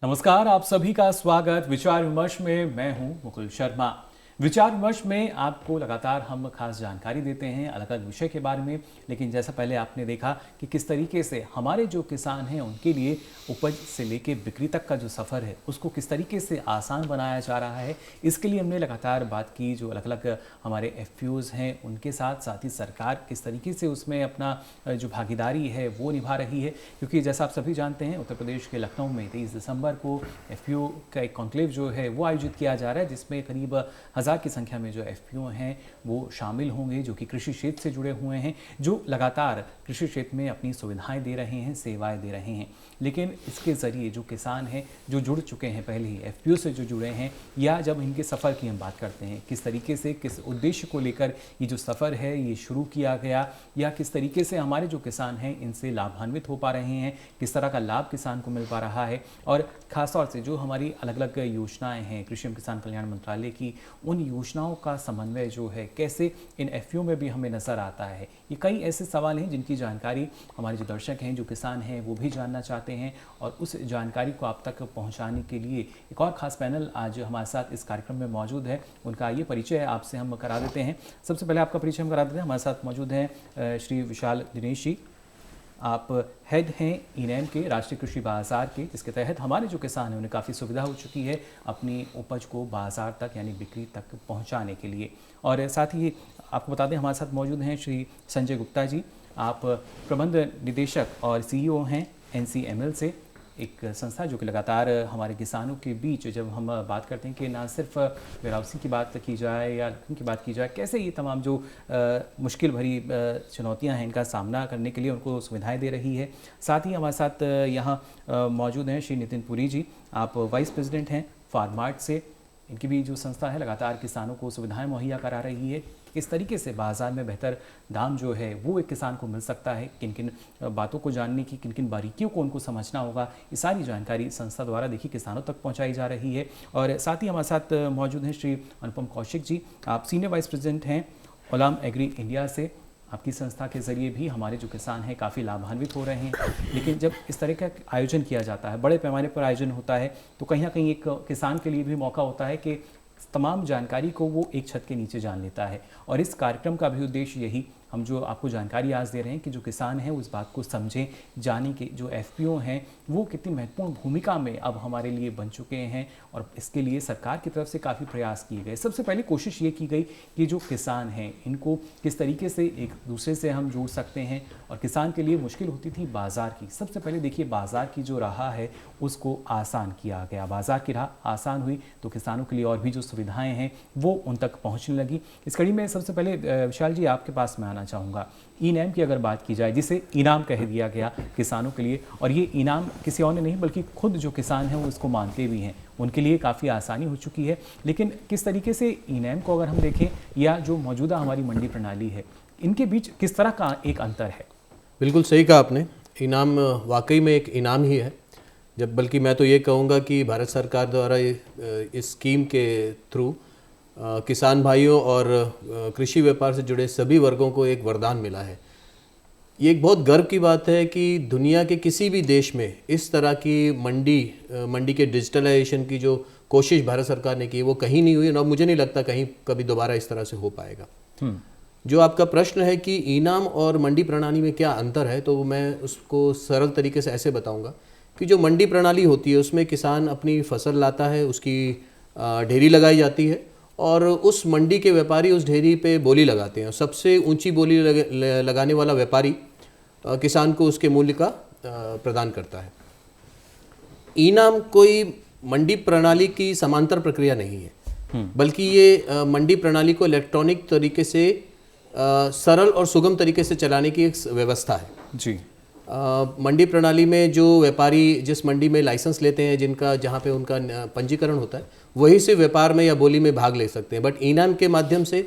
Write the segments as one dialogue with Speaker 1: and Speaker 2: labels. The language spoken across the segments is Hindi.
Speaker 1: नमस्कार, आप सभी का स्वागत विचार विमर्श में। मैं हूं मुकुल शर्मा। विचार विमर्श में आपको लगातार हम खास जानकारी देते हैं अलग अलग विषय के बारे में। लेकिन जैसा पहले आपने देखा कि किस तरीके से हमारे जो किसान हैं उनके लिए उपज से लेके बिक्री तक का जो सफ़र है उसको किस तरीके से आसान बनाया जा रहा है, इसके लिए हमने लगातार बात की। जो अलग अलग हमारे एफपीओज़ हैं उनके साथ साथ ही सरकार किस तरीके से उसमें अपना जो भागीदारी है वो निभा रही है। क्योंकि जैसा आप सभी जानते हैं, उत्तर प्रदेश के लखनऊ में 23 दिसंबर को एफपीओ का एक कॉन्क्लेव जो है वो आयोजित किया जा रहा है, जिसमें करीब 1000 की संख्या में जो एफपीओ हैं वो शामिल होंगे, जो कि कृषि क्षेत्र से जुड़े हुए हैं, जो लगातार कृषि क्षेत्र में अपनी सुविधाएं दे रहे हैं, सेवाएं दे रहे हैं। लेकिन इसके ज़रिए जो किसान हैं जो जुड़ चुके हैं पहले ही एफपीओ से जो जुड़े हैं, या जब इनके सफ़र की हम बात करते हैं, किस तरीके से किस उद्देश्य को लेकर ये जो सफ़र है ये शुरू किया गया, या किस तरीके से हमारे जो किसान हैं इनसे लाभान्वित हो पा रहे हैं, किस तरह का लाभ किसान को मिल पा रहा है, और ख़ासतौर से जो हमारी अलग अलग योजनाएं हैं कृषि एवं किसान कल्याण मंत्रालय की, उन योजनाओं का समन्वय जो है कैसे इन एफपीओ में भी हमें नज़र आता है। ये कई ऐसे सवाल हैं जिनकी जानकारी हमारे जो दर्शक हैं, जो किसान हैं, वो भी जानना चाहते हैं, और उस जानकारी को आप तक पहुंचाने के लिए एक और ख़ास पैनल आज हमारे साथ इस कार्यक्रम में मौजूद है। उनका ये परिचय आपसे हम करा देते हैं। सबसे पहले आपका परिचय हम करा देते हैं। हमारे साथ मौजूद हैं श्री विशाल दिनेश जी। आप हेड हैं ईनैम के राष्ट्रीय कृषि बाजार के, जिसके तहत हमारे जो किसान हैं उन्हें काफ़ी सुविधा हो चुकी है अपनी उपज को बाजार तक यानी बिक्री तक पहुंचाने के लिए। और साथ ही आपको बता दें, हमारे साथ मौजूद हैं श्री संजय गुप्ता जी। आप प्रबंध निदेशक और सीईओ हैं एनसीएमएल से, एक संस्था जो कि लगातार हमारे किसानों के बीच, जब हम बात करते हैं कि ना सिर्फ वेयरहाउसिंग की बात की जाए या की बात की जाए, कैसे ये तमाम जो मुश्किल भरी चुनौतियां हैं इनका सामना करने के लिए उनको सुविधाएं दे रही है। साथ ही हमारे साथ यहाँ मौजूद हैं श्री नितिन पुरी जी। आप वाइस प्रेसिडेंट हैं फार्मार्ट से। इनकी भी जो संस्था है लगातार किसानों को सुविधाएं मुहैया करा रही है। किस तरीके से बाज़ार में बेहतर दाम जो है वो एक किसान को मिल सकता है, किन किन बातों को जानने की, किन किन बारीकियों को उनको समझना होगा, ये सारी जानकारी संस्था द्वारा देखिए किसानों तक पहुंचाई जा रही है। और साथ ही हमारे साथ मौजूद हैं श्री अनुपम कौशिक जी। आप सीनियर वाइस प्रेसिडेंट हैं ओलाम एग्री इंडिया से। आपकी संस्था के ज़रिए भी हमारे जो किसान हैं काफ़ी लाभान्वित हो रहे हैं। लेकिन जब इस तरह का आयोजन किया जाता है, बड़े पैमाने पर आयोजन होता है, तो कहीं ना कहीं एक किसान के लिए भी मौका होता है कि तमाम जानकारी को वो एक छत के नीचे जान लेता है। और इस कार्यक्रम का भी उद्देश्य यही, हम जो आपको जानकारी आज दे रहे हैं कि जो किसान हैं उस बात को समझें, जानें कि जो एफपीओ हैं वो कितनी महत्वपूर्ण भूमिका में अब हमारे लिए बन चुके हैं, और इसके लिए सरकार की तरफ से काफ़ी प्रयास किए गए। सबसे पहले कोशिश ये की गई कि जो किसान हैं इनको किस तरीके से एक दूसरे से हम जोड़ सकते हैं, और किसान के लिए मुश्किल होती थी बाज़ार की। सबसे पहले देखिए बाज़ार की जो राह है उसको आसान किया गया। बाज़ार की राह आसान हुई तो किसानों के लिए और भी जो सुविधाएँ हैं वो उन तक पहुँचने लगी। इस कड़ी में सबसे पहले विशाल जी आपके पास में आना चाहूँगा। ईनैम की अगर बात की जाए, जिसे इनाम कह दिया गया किसानों के लिए, और ये इनाम किसी और ने नहीं बल्कि खुद जो किसान हैं वो इसको मानते भी हैं, उनके लिए काफ़ी आसानी हो चुकी है। लेकिन किस तरीके से इनैम को अगर हम देखें या जो मौजूदा हमारी मंडी प्रणाली है, इनके बीच किस तरह का एक अंतर है?
Speaker 2: बिल्कुल सही कहा आपने। इनाम वाकई में एक इनाम ही है, जब बल्कि मैं तो ये कहूँगा कि भारत सरकार द्वारा इस स्कीम के थ्रू किसान भाइयों और कृषि व्यापार से जुड़े सभी वर्गों को एक वरदान मिला है। ये एक बहुत गर्व की बात है कि दुनिया के किसी भी देश में इस तरह की मंडी के डिजिटलाइजेशन की जो कोशिश भारत सरकार ने की वो कहीं नहीं हुई, और मुझे नहीं लगता कहीं कभी दोबारा इस तरह से हो पाएगा। जो आपका प्रश्न है कि इनाम और मंडी प्रणाली में क्या अंतर है, तो मैं उसको सरल तरीके से ऐसे बताऊंगा कि जो मंडी प्रणाली होती है उसमें किसान अपनी फसल लाता है, उसकी ढेरी लगाई जाती है, और उस मंडी के व्यापारी उस ढेरी पे बोली लगाते हैं। सबसे ऊंची बोली लगाने वाला व्यापारी किसान को उसके मूल्य का प्रदान करता है। इनाम कोई मंडी प्रणाली की समांतर प्रक्रिया नहीं है, बल्कि ये मंडी प्रणाली को इलेक्ट्रॉनिक तरीके से सरल और सुगम तरीके से चलाने की एक व्यवस्था है
Speaker 1: जी।
Speaker 2: मंडी प्रणाली में जो व्यापारी जिस मंडी में लाइसेंस लेते हैं, जहाँ पे उनका पंजीकरण होता है, वही से व्यापार में या बोली में भाग ले सकते हैं। बट इनाम के माध्यम से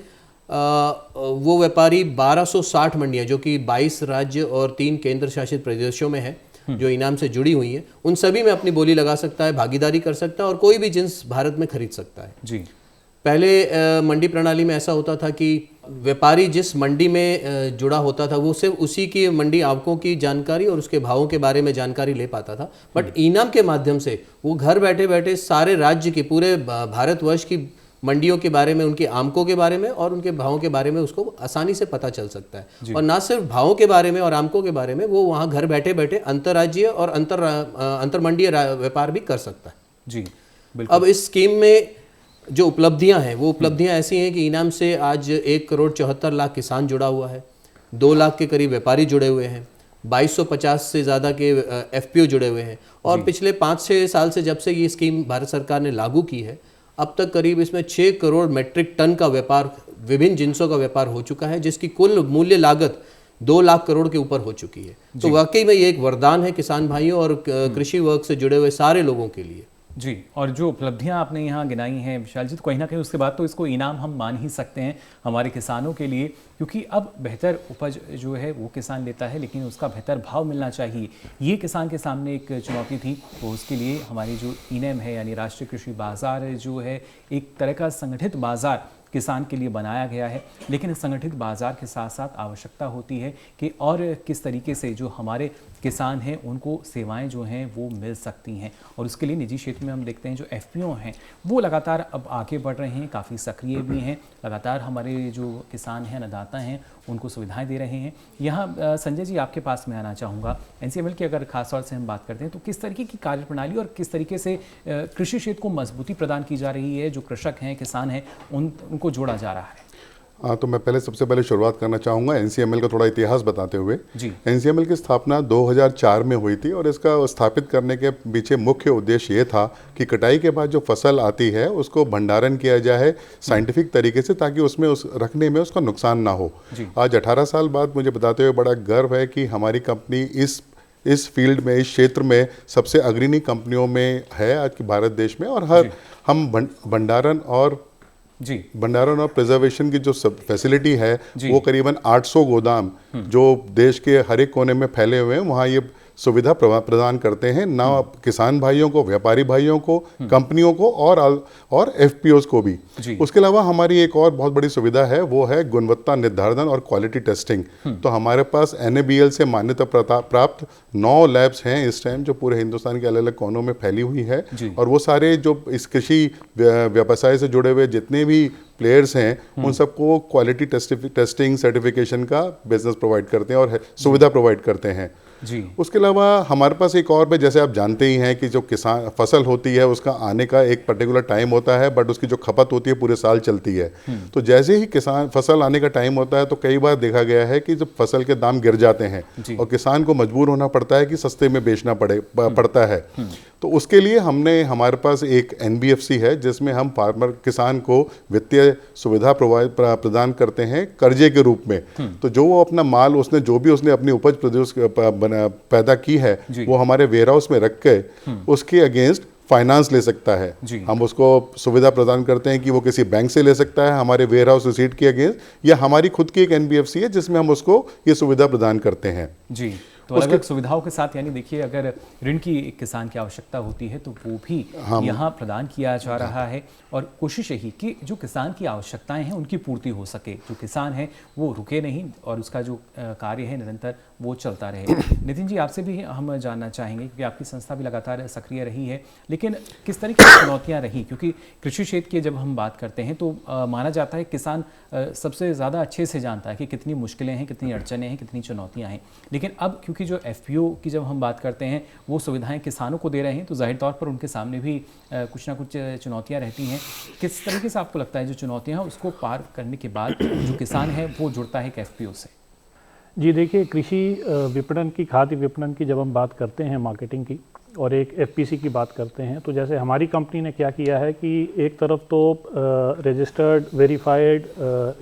Speaker 2: वो व्यापारी 1260 मंडियाँ, जो कि 22 राज्य और 3 केंद्र शासित प्रदेशों में है, जो इनाम से जुड़ी हुई हैं, उन सभी में अपनी बोली लगा सकता है, भागीदारी कर सकता है, और कोई भी जिन्स भारत में खरीद सकता है।
Speaker 1: जी।
Speaker 2: पहले मंडी प्रणाली में ऐसा होता था कि व्यापारी जिस मंडी में जुड़ा होता था वो सिर्फ उसी की मंडी आवकों की जानकारी और उसके भावों के बारे में जानकारी ले पाता था। बट ईनाम के माध्यम से वो घर बैठे बैठे सारे राज्य की, पूरे भारतवर्ष की मंडियों के बारे में, उनकी आमकों के बारे में और उनके भावों के बारे में उसको आसानी से पता चल सकता है। और ना सिर्फ भावों के बारे में और आमकों के बारे में, वो वहाँ घर बैठे बैठे अंतर्राज्यीय और अंतर्मंडीय व्यापार भी कर सकता है।
Speaker 1: जी बिल्कुल।
Speaker 2: अब इस स्कीम में जो उपलब्धियां हैं वो उपलब्धियां ऐसी हैं कि इनाम से आज 1,74,00,000 किसान जुड़ा हुआ है, 2 लाख के करीब व्यापारी जुड़े हुए हैं, 2250 से ज़्यादा के एफपीओ जुड़े हुए हैं। और पिछले 5-6 साल से जब से ये स्कीम भारत सरकार ने लागू की है, अब तक करीब इसमें 6 करोड़ मेट्रिक टन का व्यापार, विभिन्न जिनसों का व्यापार हो चुका है, जिसकी कुल मूल्य लागत 2 लाख करोड़ के ऊपर हो चुकी है। तो वाकई में ये एक वरदान है किसान भाइयों और कृषि वर्ग से जुड़े हुए सारे लोगों के लिए।
Speaker 1: जी, और जो उपलब्धियां आपने यहाँ गिनाई हैं विशाल जी, तो कहीं ना कहीं उसके बाद तो इसको इनाम हम मान ही सकते हैं हमारे किसानों के लिए, क्योंकि अब बेहतर उपज जो है वो किसान लेता है, लेकिन उसका बेहतर भाव मिलना चाहिए। ये किसान के सामने एक चुनौती थी। तो उसके लिए हमारी जो इनेम है यानी राष्ट्रीय कृषि बाजार जो है, एक तरह का संगठित बाजार किसान के लिए बनाया गया है। लेकिन इस संगठित बाजार के साथ साथ आवश्यकता होती है कि और किस तरीके से जो हमारे किसान हैं उनको सेवाएं जो हैं वो मिल सकती हैं। और उसके लिए निजी क्षेत्र में हम देखते हैं जो एफपीओ हैं वो लगातार अब आगे बढ़ रहे हैं, काफ़ी सक्रिय भी हैं, लगातार हमारे जो किसान हैं, अन्नदाता हैं, उनको सुविधाएं दे रहे हैं। यहाँ संजय जी आपके पास मैं आना चाहूँगा। एनसीएमएल की अगर खास तौर से हम बात करते हैं तो किस तरीके की कार्यप्रणाली और किस तरीके से कृषि क्षेत्र को मजबूती प्रदान की जा रही है, जो कृषक हैं, किसान हैं, उनको जोड़ा जा रहा है?
Speaker 3: हाँ, तो मैं सबसे पहले शुरुआत करना चाहूँगा एनसीएमएल का थोड़ा इतिहास बताते हुए। एनसीएमएल की स्थापना 2004 में हुई थी और इसका स्थापित करने के पीछे मुख्य उद्देश्य ये था कि कटाई के बाद जो फसल आती है उसको भंडारण किया जाए साइंटिफिक तरीके से, ताकि उसमें रखने में उसका नुकसान ना हो। आज 18 साल बाद मुझे बताते हुए बड़ा गर्व है कि हमारी कंपनी इस फील्ड में, इस क्षेत्र में सबसे अग्रणी कंपनियों में है आज के भारत देश में। और हम भंडारण और प्रिजर्वेशन की जो फैसिलिटी है वो करीबन 800 गोदाम जो देश के हर एक कोने में फैले हुए हैं, वहाँ ये सुविधा प्रदान करते हैं, ना किसान भाइयों को, व्यापारी भाइयों को, कंपनियों को और एफपीओज को भी। उसके अलावा हमारी एक और बहुत बड़ी सुविधा है, वो है गुणवत्ता निर्धारण और क्वालिटी टेस्टिंग। तो हमारे पास NABL से मान्यता प्राप्त 9 लैब्स हैं इस टाइम, जो पूरे हिंदुस्तान के अलग अलग कोनों में फैली हुई है। और वो सारे जो इस कृषि व्यवसाय से जुड़े हुए जितने भी प्लेयर्स हैं उन सबको क्वालिटी टेस्टिंग सर्टिफिकेशन का बिजनेस प्रोवाइड करते हैं और सुविधा प्रोवाइड करते हैं। उसके अलावा हमारे पास एक और भी, जैसे आप जानते ही हैं कि जो किसान फसल होती है उसका आने का एक पर्टिकुलर टाइम होता है, बट उसकी जो खपत होती है पूरे साल चलती है। तो जैसे ही फसल आने का टाइम होता है तो कई बार देखा गया है कि जब फसल के दाम गिर जाते हैं और किसान को मजबूर होना पड़ता है कि सस्ते में बेचना पड़ता है। तो उसके लिए हमारे पास एक NBFC है जिसमें हम किसान को वित्तीय सुविधा प्रदान करते हैं कर्जे के रूप में। तो जो वो अपना माल उसने अपनी उपज पैदा की है वो हमारे वेयर हाउस में रख के उसके अगेंस्ट फाइनेंस ले सकता है। हम उसको सुविधा प्रदान करते हैं कि वो किसी बैंक से ले सकता है हमारे वेयर हाउस रिसीट के अगेंस्ट, या हमारी खुद की एक NBFC है जिसमें हम उसको ये सुविधा प्रदान करते हैं।
Speaker 1: तो अलग अलग सुविधाओं के साथ, यानी देखिए अगर ऋण की एक किसान की आवश्यकता होती है तो वो भी यहाँ प्रदान किया जा रहा है। और कोशिश यही कि जो किसान की आवश्यकताएं हैं उनकी पूर्ति हो सके, जो किसान है वो रुके नहीं और उसका जो कार्य है निरंतर वो चलता रहे। नितिन जी आपसे भी हम जानना चाहेंगे, क्योंकि आपकी संस्था भी लगातार सक्रिय रही है, लेकिन किस तरीके की चुनौतियाँ रही? क्योंकि कृषि क्षेत्र की जब हम बात करते हैं तो माना जाता है किसान सबसे ज़्यादा अच्छे से जानता है कि कितनी मुश्किलें हैं, कितनी अड़चनें हैं, कितनी चुनौतियाँ हैं। लेकिन अब क्योंकि जो FPO की जब हम बात करते हैं वो सुविधाएं किसानों को दे रहे हैं, तो जाहिर तौर पर उनके सामने भी कुछ ना कुछ चुनौतियां रहती हैं। किस तरीके से आपको लगता है जो चुनौतियां हैं उसको पार करने के बाद जो किसान है वो जुड़ता है एक FPO से?
Speaker 4: जी देखिए, कृषि विपणन की, खाद्य विपणन की जब हम बात करते हैं, मार्केटिंग की, और एक FPC की बात करते हैं, तो जैसे हमारी कंपनी ने क्या किया है कि एक तरफ तो रजिस्टर्ड वेरीफाइड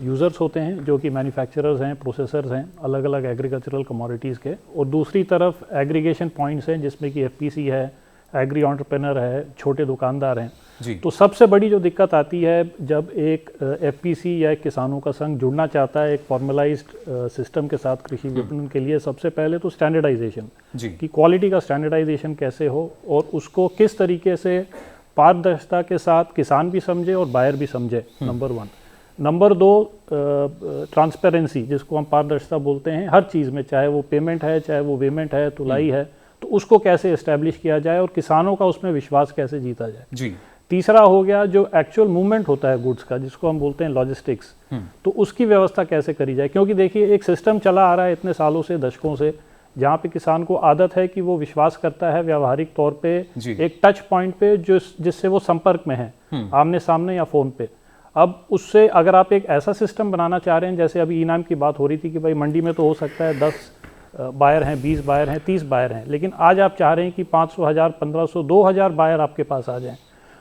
Speaker 4: यूज़र्स होते हैं जो कि मैन्युफैक्चरर्स हैं, प्रोसेसर्स हैं अलग अलग एग्रीकल्चरल कमोडिटीज़ के, और दूसरी तरफ एग्रीगेशन पॉइंट्स हैं जिसमें कि FPC है, एग्री एंटरप्रेन्योर है, छोटे दुकानदार हैं। तो सबसे बड़ी जो दिक्कत आती है जब एक FPC या एक किसानों का संघ जुड़ना चाहता है एक फॉर्मलाइज्ड सिस्टम के साथ कृषि विपणन के लिए, सबसे पहले तो स्टैंडर्डाइजेशन की, क्वालिटी का स्टैंडर्डाइजेशन कैसे हो और उसको किस तरीके से पारदर्शिता के साथ किसान भी समझे और बायर भी समझे, नंबर 1। नंबर 2, ट्रांसपेरेंसी, जिसको हम पारदर्शिता बोलते हैं हर चीज़ में, चाहे वो पेमेंट है, चाहे वो वेमेंट है, तुलाई है, तो उसको कैसे इस्टेब्लिश किया जाए और किसानों का उसमें विश्वास कैसे जीता जाए।
Speaker 1: जी।
Speaker 4: तीसरा हो गया जो एक्चुअल मूवमेंट होता है गुड्स का, जिसको हम बोलते हैं लॉजिस्टिक्स, तो उसकी व्यवस्था कैसे करी जाए, क्योंकि देखिए एक सिस्टम चला आ रहा है इतने सालों से, दशकों से, जहाँ पे किसान को आदत है कि वो विश्वास करता है व्यावहारिक तौर पे एक टच पॉइंट पे जिससे वो संपर्क में है, आमने सामने या फ़ोन पे। अब उससे अगर आप एक ऐसा सिस्टम बनाना चाह रहे हैं, जैसे अभी इनाम की बात हो रही थी कि भाई मंडी में तो हो सकता है 10 बायर हैं, 20 बायर हैं, 30 बायर हैं, लेकिन आज आप चाह रहे हैं कि 500, 1000, 1500, 2000 बायर आपके पास आ जाएं।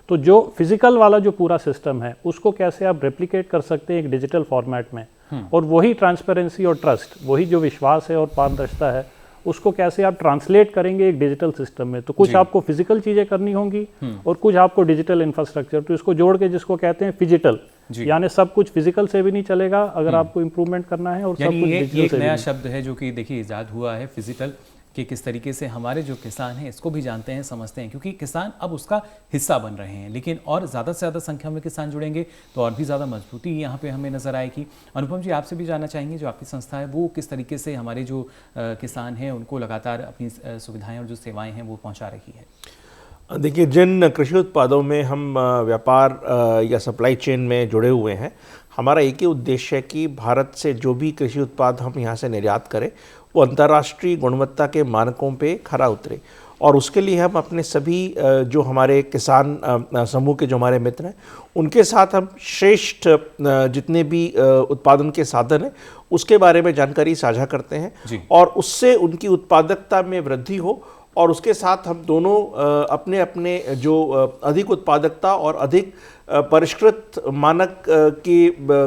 Speaker 4: तो जो फिजिकल वाला जो पूरा सिस्टम है उसको कैसे आप रेप्लिकेट कर सकते हैं एक डिजिटल फॉर्मेट में, और वही ट्रांसपेरेंसी और ट्रस्ट, वही जो विश्वास है और पारदर्शिता है, उसको कैसे आप ट्रांसलेट करेंगे एक डिजिटल सिस्टम में। तो कुछ आपको फिजिकल चीज़ें करनी होंगी और कुछ आपको डिजिटल इंफ्रास्ट्रक्चर, तो इसको जोड़ के जिसको कहते हैं फिजिटल, यानी सब कुछ फिजिकल से भी नहीं चलेगा अगर आपको इम्प्रूवमेंट करना है, और सब कुछ डिजिटल से।
Speaker 1: एक नया शब्द है जो कि देखिए इजाद हुआ है, फिजिकल, कि किस तरीके से हमारे जो किसान हैं इसको भी जानते हैं, समझते हैं, क्योंकि किसान अब उसका हिस्सा बन रहे हैं, लेकिन और ज़्यादा से ज़्यादा संख्या में किसान जुड़ेंगे तो और भी ज़्यादा मजबूती यहाँ पे हमें नज़र आएगी। अनुपम जी, आपसे भी जानना चाहेंगे, जो आपकी संस्था है वो किस तरीके से हमारे जो किसान हैं उनको लगातार अपनी सुविधाएँ और जो सेवाएँ हैं वो पहुँचा रही है।
Speaker 5: देखिए, जिन कृषि उत्पादों में हम व्यापार या सप्लाई चेन में जुड़े हुए हैं, हमारा एक ही उद्देश्य है कि भारत से जो भी कृषि उत्पाद हम यहाँ से निर्यात करें वो अंतर्राष्ट्रीय गुणवत्ता के मानकों पे खरा उतरे, और उसके लिए हम अपने सभी जो हमारे किसान समूह के जो हमारे मित्र हैं उनके साथ हम श्रेष्ठ जितने भी उत्पादन के साधन हैं उसके बारे में जानकारी साझा करते हैं, और उससे उनकी उत्पादकता में वृद्धि हो, और उसके साथ हम दोनों अपने अपने जो अधिक उत्पादकता और अधिक परिष्कृत मानक के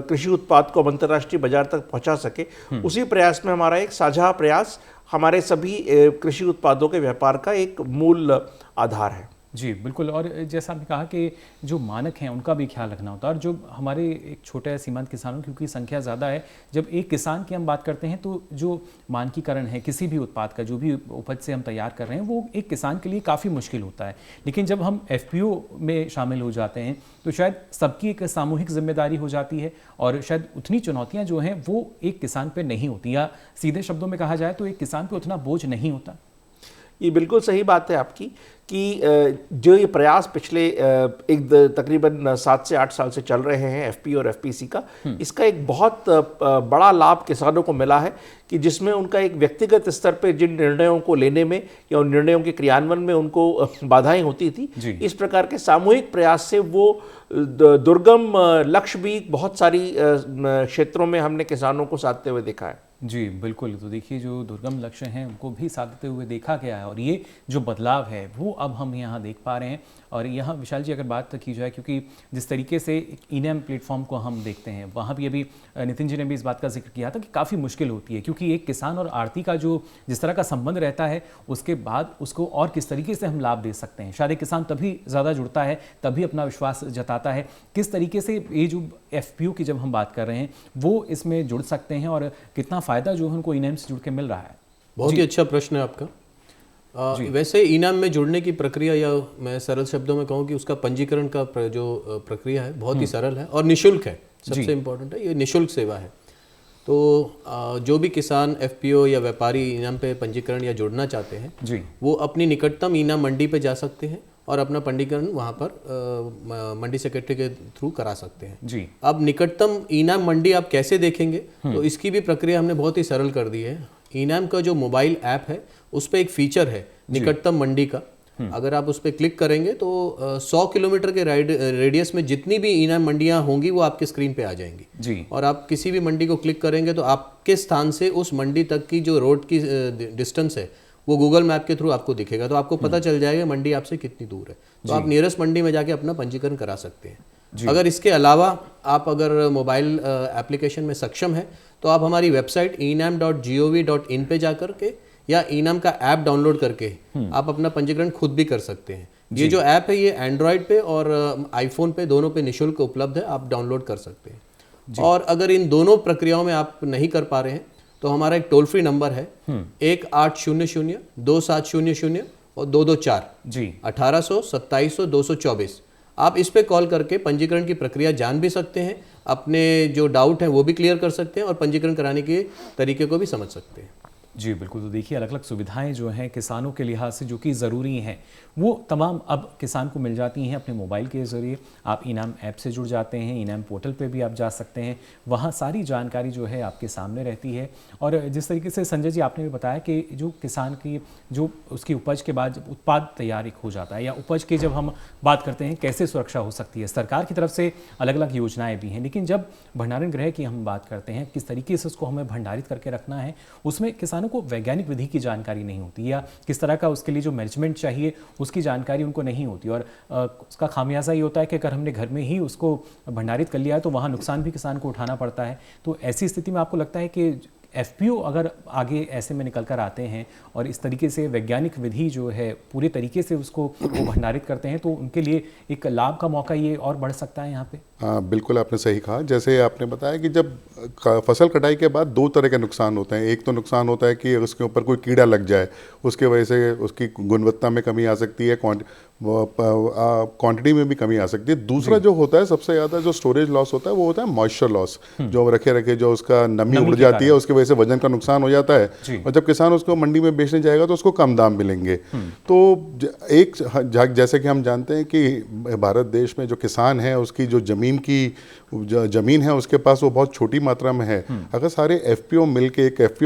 Speaker 5: कृषि उत्पाद को अंतर्राष्ट्रीय बाजार तक पहुंचा सके, उसी प्रयास में हमारा एक साझा प्रयास हमारे सभी कृषि उत्पादों के व्यापार का एक मूल आधार है।
Speaker 1: जी बिल्कुल, और जैसा आपने कहा कि जो मानक हैं उनका भी ख्याल रखना होता है, और जो हमारे एक छोटे सीमांत किसानों क्योंकि संख्या ज़्यादा है, जब एक किसान की हम बात करते हैं तो जो मानकीकरण है किसी भी उत्पाद का, जो भी उपज से हम तैयार कर रहे हैं, वो एक किसान के लिए काफ़ी मुश्किल होता है। लेकिन जब हम FPO में शामिल हो जाते हैं तो शायद सबकी एक सामूहिक जिम्मेदारी हो जाती है, और शायद उतनी चुनौतियाँ जो हैं वो एक किसान पर नहीं होती, या सीधे शब्दों में कहा जाए तो एक किसान पर उतना बोझ नहीं होता।
Speaker 5: ये बिल्कुल सही बात है आपकी कि जो ये प्रयास पिछले तकरीबन 7 से 8 साल से चल रहे हैं FP और FPC का, इसका एक बहुत बड़ा लाभ किसानों को मिला है कि जिसमें उनका एक व्यक्तिगत स्तर पे जिन निर्णयों को लेने में या उन निर्णयों के क्रियान्वयन में उनको बाधाएं होती थी, इस प्रकार के सामूहिक प्रयास से वो दुर्गम लक्ष्य भी बहुत सारी क्षेत्रों में हमने किसानों को साधते हुए देखा है।
Speaker 1: जी बिल्कुल, तो देखिए जो दुर्गम लक्ष्य हैं उनको भी साधते हुए देखा गया है, और ये जो बदलाव है वो अब हम यहाँ देख पा रहे हैं। और यहाँ विशाल जी अगर बात की जाए, क्योंकि जिस तरीके से इनैम प्लेटफॉर्म को हम देखते हैं, वहाँ भी अभी नितिन जी ने भी इस बात का जिक्र किया था कि काफ़ी मुश्किल होती है, क्योंकि एक किसान और आड़ती का जो जिस तरह का संबंध रहता है, उसके बाद उसको और किस तरीके से हम लाभ दे सकते हैं। शायद एक किसान तभी ज़्यादा जुड़ता है, तभी अपना विश्वास जताता है। किस तरीके से ये जो FPO की जब हम बात कर रहे हैं वो इसमें जुड़ सकते हैं, और कितना फ़ायदा जो है उनको इनाम से जुड़ के मिल रहा है?
Speaker 2: बहुत ही अच्छा प्रश्न है आपका। वैसे इनाम में जुड़ने की प्रक्रिया, या मैं सरल शब्दों में कहूँ कि उसका पंजीकरण का जो प्रक्रिया है बहुत ही सरल है और निशुल्क है। सबसे इम्पोर्टेंट है, ये निशुल्क सेवा है। तो जो भी किसान FPO या व्यापारी इनाम पे पंजीकरण या जुड़ना चाहते हैं वो अपनी निकटतम इनाम मंडी पे जा सकते हैं और अपना पंजीकरण वहाँ पर मंडी सेक्रेटरी के थ्रू करा सकते हैं। अब निकटतम इनाम मंडी आप कैसे देखेंगे, तो इसकी भी प्रक्रिया हमने बहुत ही सरल कर दी है। इनाम का जो मोबाइल ऐप है उस पर एक फीचर है निकटतम मंडी का। अगर आप उस पर क्लिक करेंगे तो 100 किलोमीटर के रेडियस में जितनी भी इनाम मंडियां होंगी वो आपके स्क्रीन पे आ जाएंगी। और आप किसी भी मंडी को क्लिक करेंगे तो आपके स्थान से उस मंडी तक की जो रोड की डिस्टेंस है वो गूगल मैप के थ्रू आपको दिखेगा, तो आपको पता चल जाएगा मंडी आपसे कितनी दूर है। तो आप नियरेस्ट मंडी में जाके अपना पंजीकरण करा सकते हैं। अगर इसके अलावा आप अगर मोबाइल एप्लीकेशन में सक्षम है तो आप हमारी वेबसाइट enam.gov.in पे जाकर के या इनाम का ऐप डाउनलोड करके आप अपना पंजीकरण खुद भी कर सकते हैं। ये जो ऐप है ये एंड्रॉयड पे और आईफोन पे दोनों पे निःशुल्क उपलब्ध है, आप डाउनलोड कर सकते हैं। और अगर इन दोनों प्रक्रियाओं में आप नहीं कर पा रहे हैं तो हमारा एक टोल फ्री नंबर है 1800 2700 और 224 1800 2700 224। आप इस पे कॉल करके पंजीकरण की प्रक्रिया जान भी सकते हैं अपने जो डाउट हैं वो भी क्लियर कर सकते हैं और पंजीकरण कराने के तरीके को भी समझ सकते हैं।
Speaker 1: जी बिल्कुल। तो देखिए अलग अलग सुविधाएं जो हैं किसानों के लिहाज से जो कि ज़रूरी हैं वो तमाम अब किसान को मिल जाती हैं अपने मोबाइल के ज़रिए। आप इनाम ऐप से जुड़ जाते हैं, इनाम पोर्टल पे भी आप जा सकते हैं, वहाँ सारी जानकारी जो है आपके सामने रहती है। और जिस तरीके से संजय जी आपने भी बताया कि जो किसान की जो उसकी उपज के बाद जब उत्पाद तैयार हो जाता है या उपज की जब हम बात करते हैं कैसे सुरक्षा हो सकती है, सरकार की तरफ से अलग अलग योजनाएँ भी हैं, लेकिन जब भंडारण गृह की हम बात करते हैं किस तरीके से उसको हमें भंडारित करके रखना है, उसमें किसानों को वैज्ञानिक विधि की जानकारी नहीं होती या किस तरह का उसके लिए जो मैनेजमेंट चाहिए उसकी जानकारी उनको नहीं होती। और उसका खामियाजा ये होता है कि अगर हमने घर में ही उसको भंडारित कर लिया है तो वहाँ नुकसान भी किसान को उठाना पड़ता है। तो ऐसी स्थिति में आपको लगता है कि एफपीओ अगर आगे ऐसे में निकल कर आते हैं और इस तरीके से वैज्ञानिक विधि जो है पूरे तरीके से उसको वो भंडारित करते हैं तो उनके लिए एक लाभ का मौका ये और बढ़ सकता है यहाँ पे?
Speaker 3: हाँ बिल्कुल, आपने सही कहा। जैसे आपने बताया कि जब फसल कटाई के बाद दो तरह के नुकसान होते हैं। एक तो नुकसान होता है कि उसके ऊपर कोई कीड़ा लग जाए, उसके वजह से उसकी गुणवत्ता में कमी आ सकती है, क्वांटिटी में भी कमी आ सकती है। दूसरा जो होता है सबसे ज़्यादा जो स्टोरेज लॉस होता है वो होता है मॉइस्चर लॉस, जो रखे रखे जो उसका नमी उड़ जाती है उसकी वजह से वजन का नुकसान हो जाता है और जब किसान उसको मंडी में बेचने जाएगा तो उसको कम दाम मिलेंगे। तो एक जैसे कि हम जानते हैं कि भारत देश में जो किसान है उसकी जो जमीन है उसके पास वो बहुत छोटी मात्रा में है। अगर सारे एफपीओ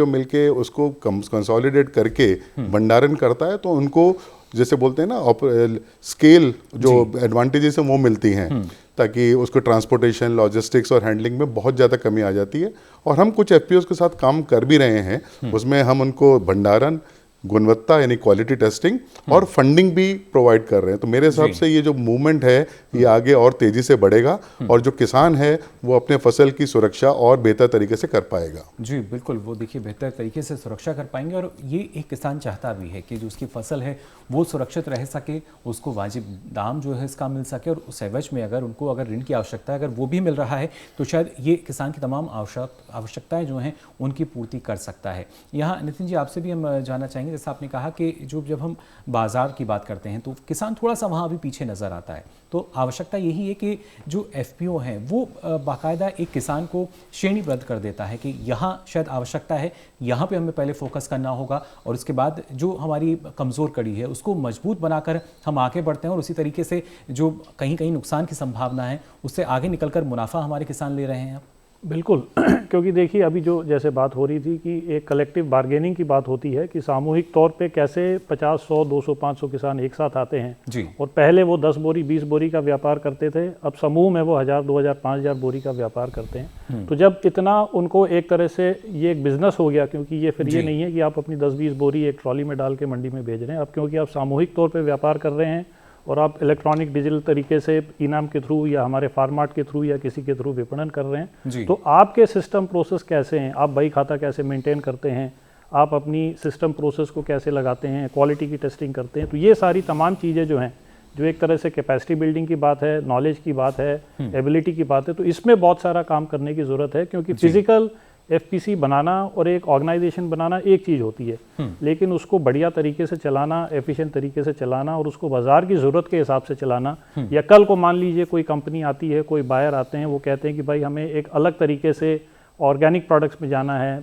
Speaker 3: मिलके उसको कंसोलिडेट करके भंडारण करता है तो उनको जैसे बोलते हैं ना स्केल जो एडवांटेजेस हैं वो मिलती हैं, ताकि उसको ट्रांसपोर्टेशन, लॉजिस्टिक्स और हैंडलिंग में बहुत ज़्यादा कमी आ जाती है। और हम कुछ एफपीओ के साथ काम कर भी रहे हैं, उसमें हम उनको भंडारण, गुणवत्ता यानी क्वालिटी टेस्टिंग और फंडिंग भी प्रोवाइड कर रहे हैं। तो मेरे हिसाब से ये जो मूवमेंट है ये आगे और तेजी से बढ़ेगा और जो किसान है वो अपने फसल की सुरक्षा और बेहतर तरीके से कर पाएगा।
Speaker 1: जी बिल्कुल, वो देखिए बेहतर तरीके से सुरक्षा कर पाएंगे और ये एक किसान चाहता भी है कि जो उसकी फसल है वो सुरक्षित रह सके, उसको वाजिब दाम जो है इसका मिल सके और उस एवज में अगर उनको अगर ऋण की आवश्यकता है अगर वो भी मिल रहा है तो शायद ये किसान की तमाम आवश्यकताएँ जो हैं उनकी पूर्ति कर सकता है। यहाँ नितिन जी आपसे भी हम जानना चाहेंगे, जैसा आपने कहा कि जब हम बाज़ार की बात करते हैं तो किसान थोड़ा सा वहाँ अभी पीछे नज़र आता है, तो आवश्यकता यही है कि जो एफपीओ हैं वो बाकायदा एक किसान को श्रेणीबद्ध कर देता है कि यहाँ शायद आवश्यकता है, यहाँ पे हमें पहले फोकस करना होगा और उसके बाद जो हमारी कमज़ोर कड़ी है उसको मजबूत बनाकर हम आगे बढ़ते हैं और उसी तरीके से जो कहीं कहीं नुकसान की संभावना है उससे आगे निकलकर मुनाफा हमारे किसान ले रहे हैं।
Speaker 4: बिल्कुल क्योंकि देखिए अभी जो जैसे बात हो रही थी कि एक कलेक्टिव बार्गेनिंग की बात होती है कि सामूहिक तौर पे कैसे 50, 100, 200, 500 किसान एक साथ आते हैं
Speaker 1: जी।
Speaker 4: और पहले वो 10 बोरी 20 बोरी का व्यापार करते थे, अब समूह में वो 1000, 2000, 5000 बोरी का व्यापार करते हैं। तो जब इतना उनको एक तरह से ये एक बिजनेस हो गया, क्योंकि ये फिर ये नहीं है कि आप अपनी 10-20 बोरी एक ट्रॉली में डाल के मंडी में भेज रहे हैं, अब क्योंकि आप सामूहिक तौर पर व्यापार कर रहे हैं और आप इलेक्ट्रॉनिक डिजिटल तरीके से इनाम के थ्रू या हमारे फार्मार्ट के थ्रू या किसी के थ्रू विपणन कर रहे हैं, तो आपके सिस्टम प्रोसेस कैसे हैं, आप बही खाता कैसे मेंटेन करते हैं, आप अपनी सिस्टम प्रोसेस को कैसे लगाते हैं, क्वालिटी की टेस्टिंग करते हैं, तो ये सारी तमाम चीज़ें जो हैं, जो एक तरह से कैपेसिटी बिल्डिंग की बात है, नॉलेज की बात है, एबिलिटी की बात है, तो इसमें बहुत सारा काम करने की ज़रूरत है। क्योंकि फिजिकल एफपीसी बनाना और एक ऑर्गेनाइजेशन बनाना एक चीज़ होती है, लेकिन उसको बढ़िया तरीके से चलाना, एफिशिएंट तरीके से चलाना और उसको बाजार की ज़रूरत के हिसाब से चलाना, या कल को मान लीजिए कोई कंपनी आती है, कोई बायर आते हैं, वो कहते हैं कि भाई हमें एक अलग तरीके से ऑर्गेनिक प्रोडक्ट्स में जाना है,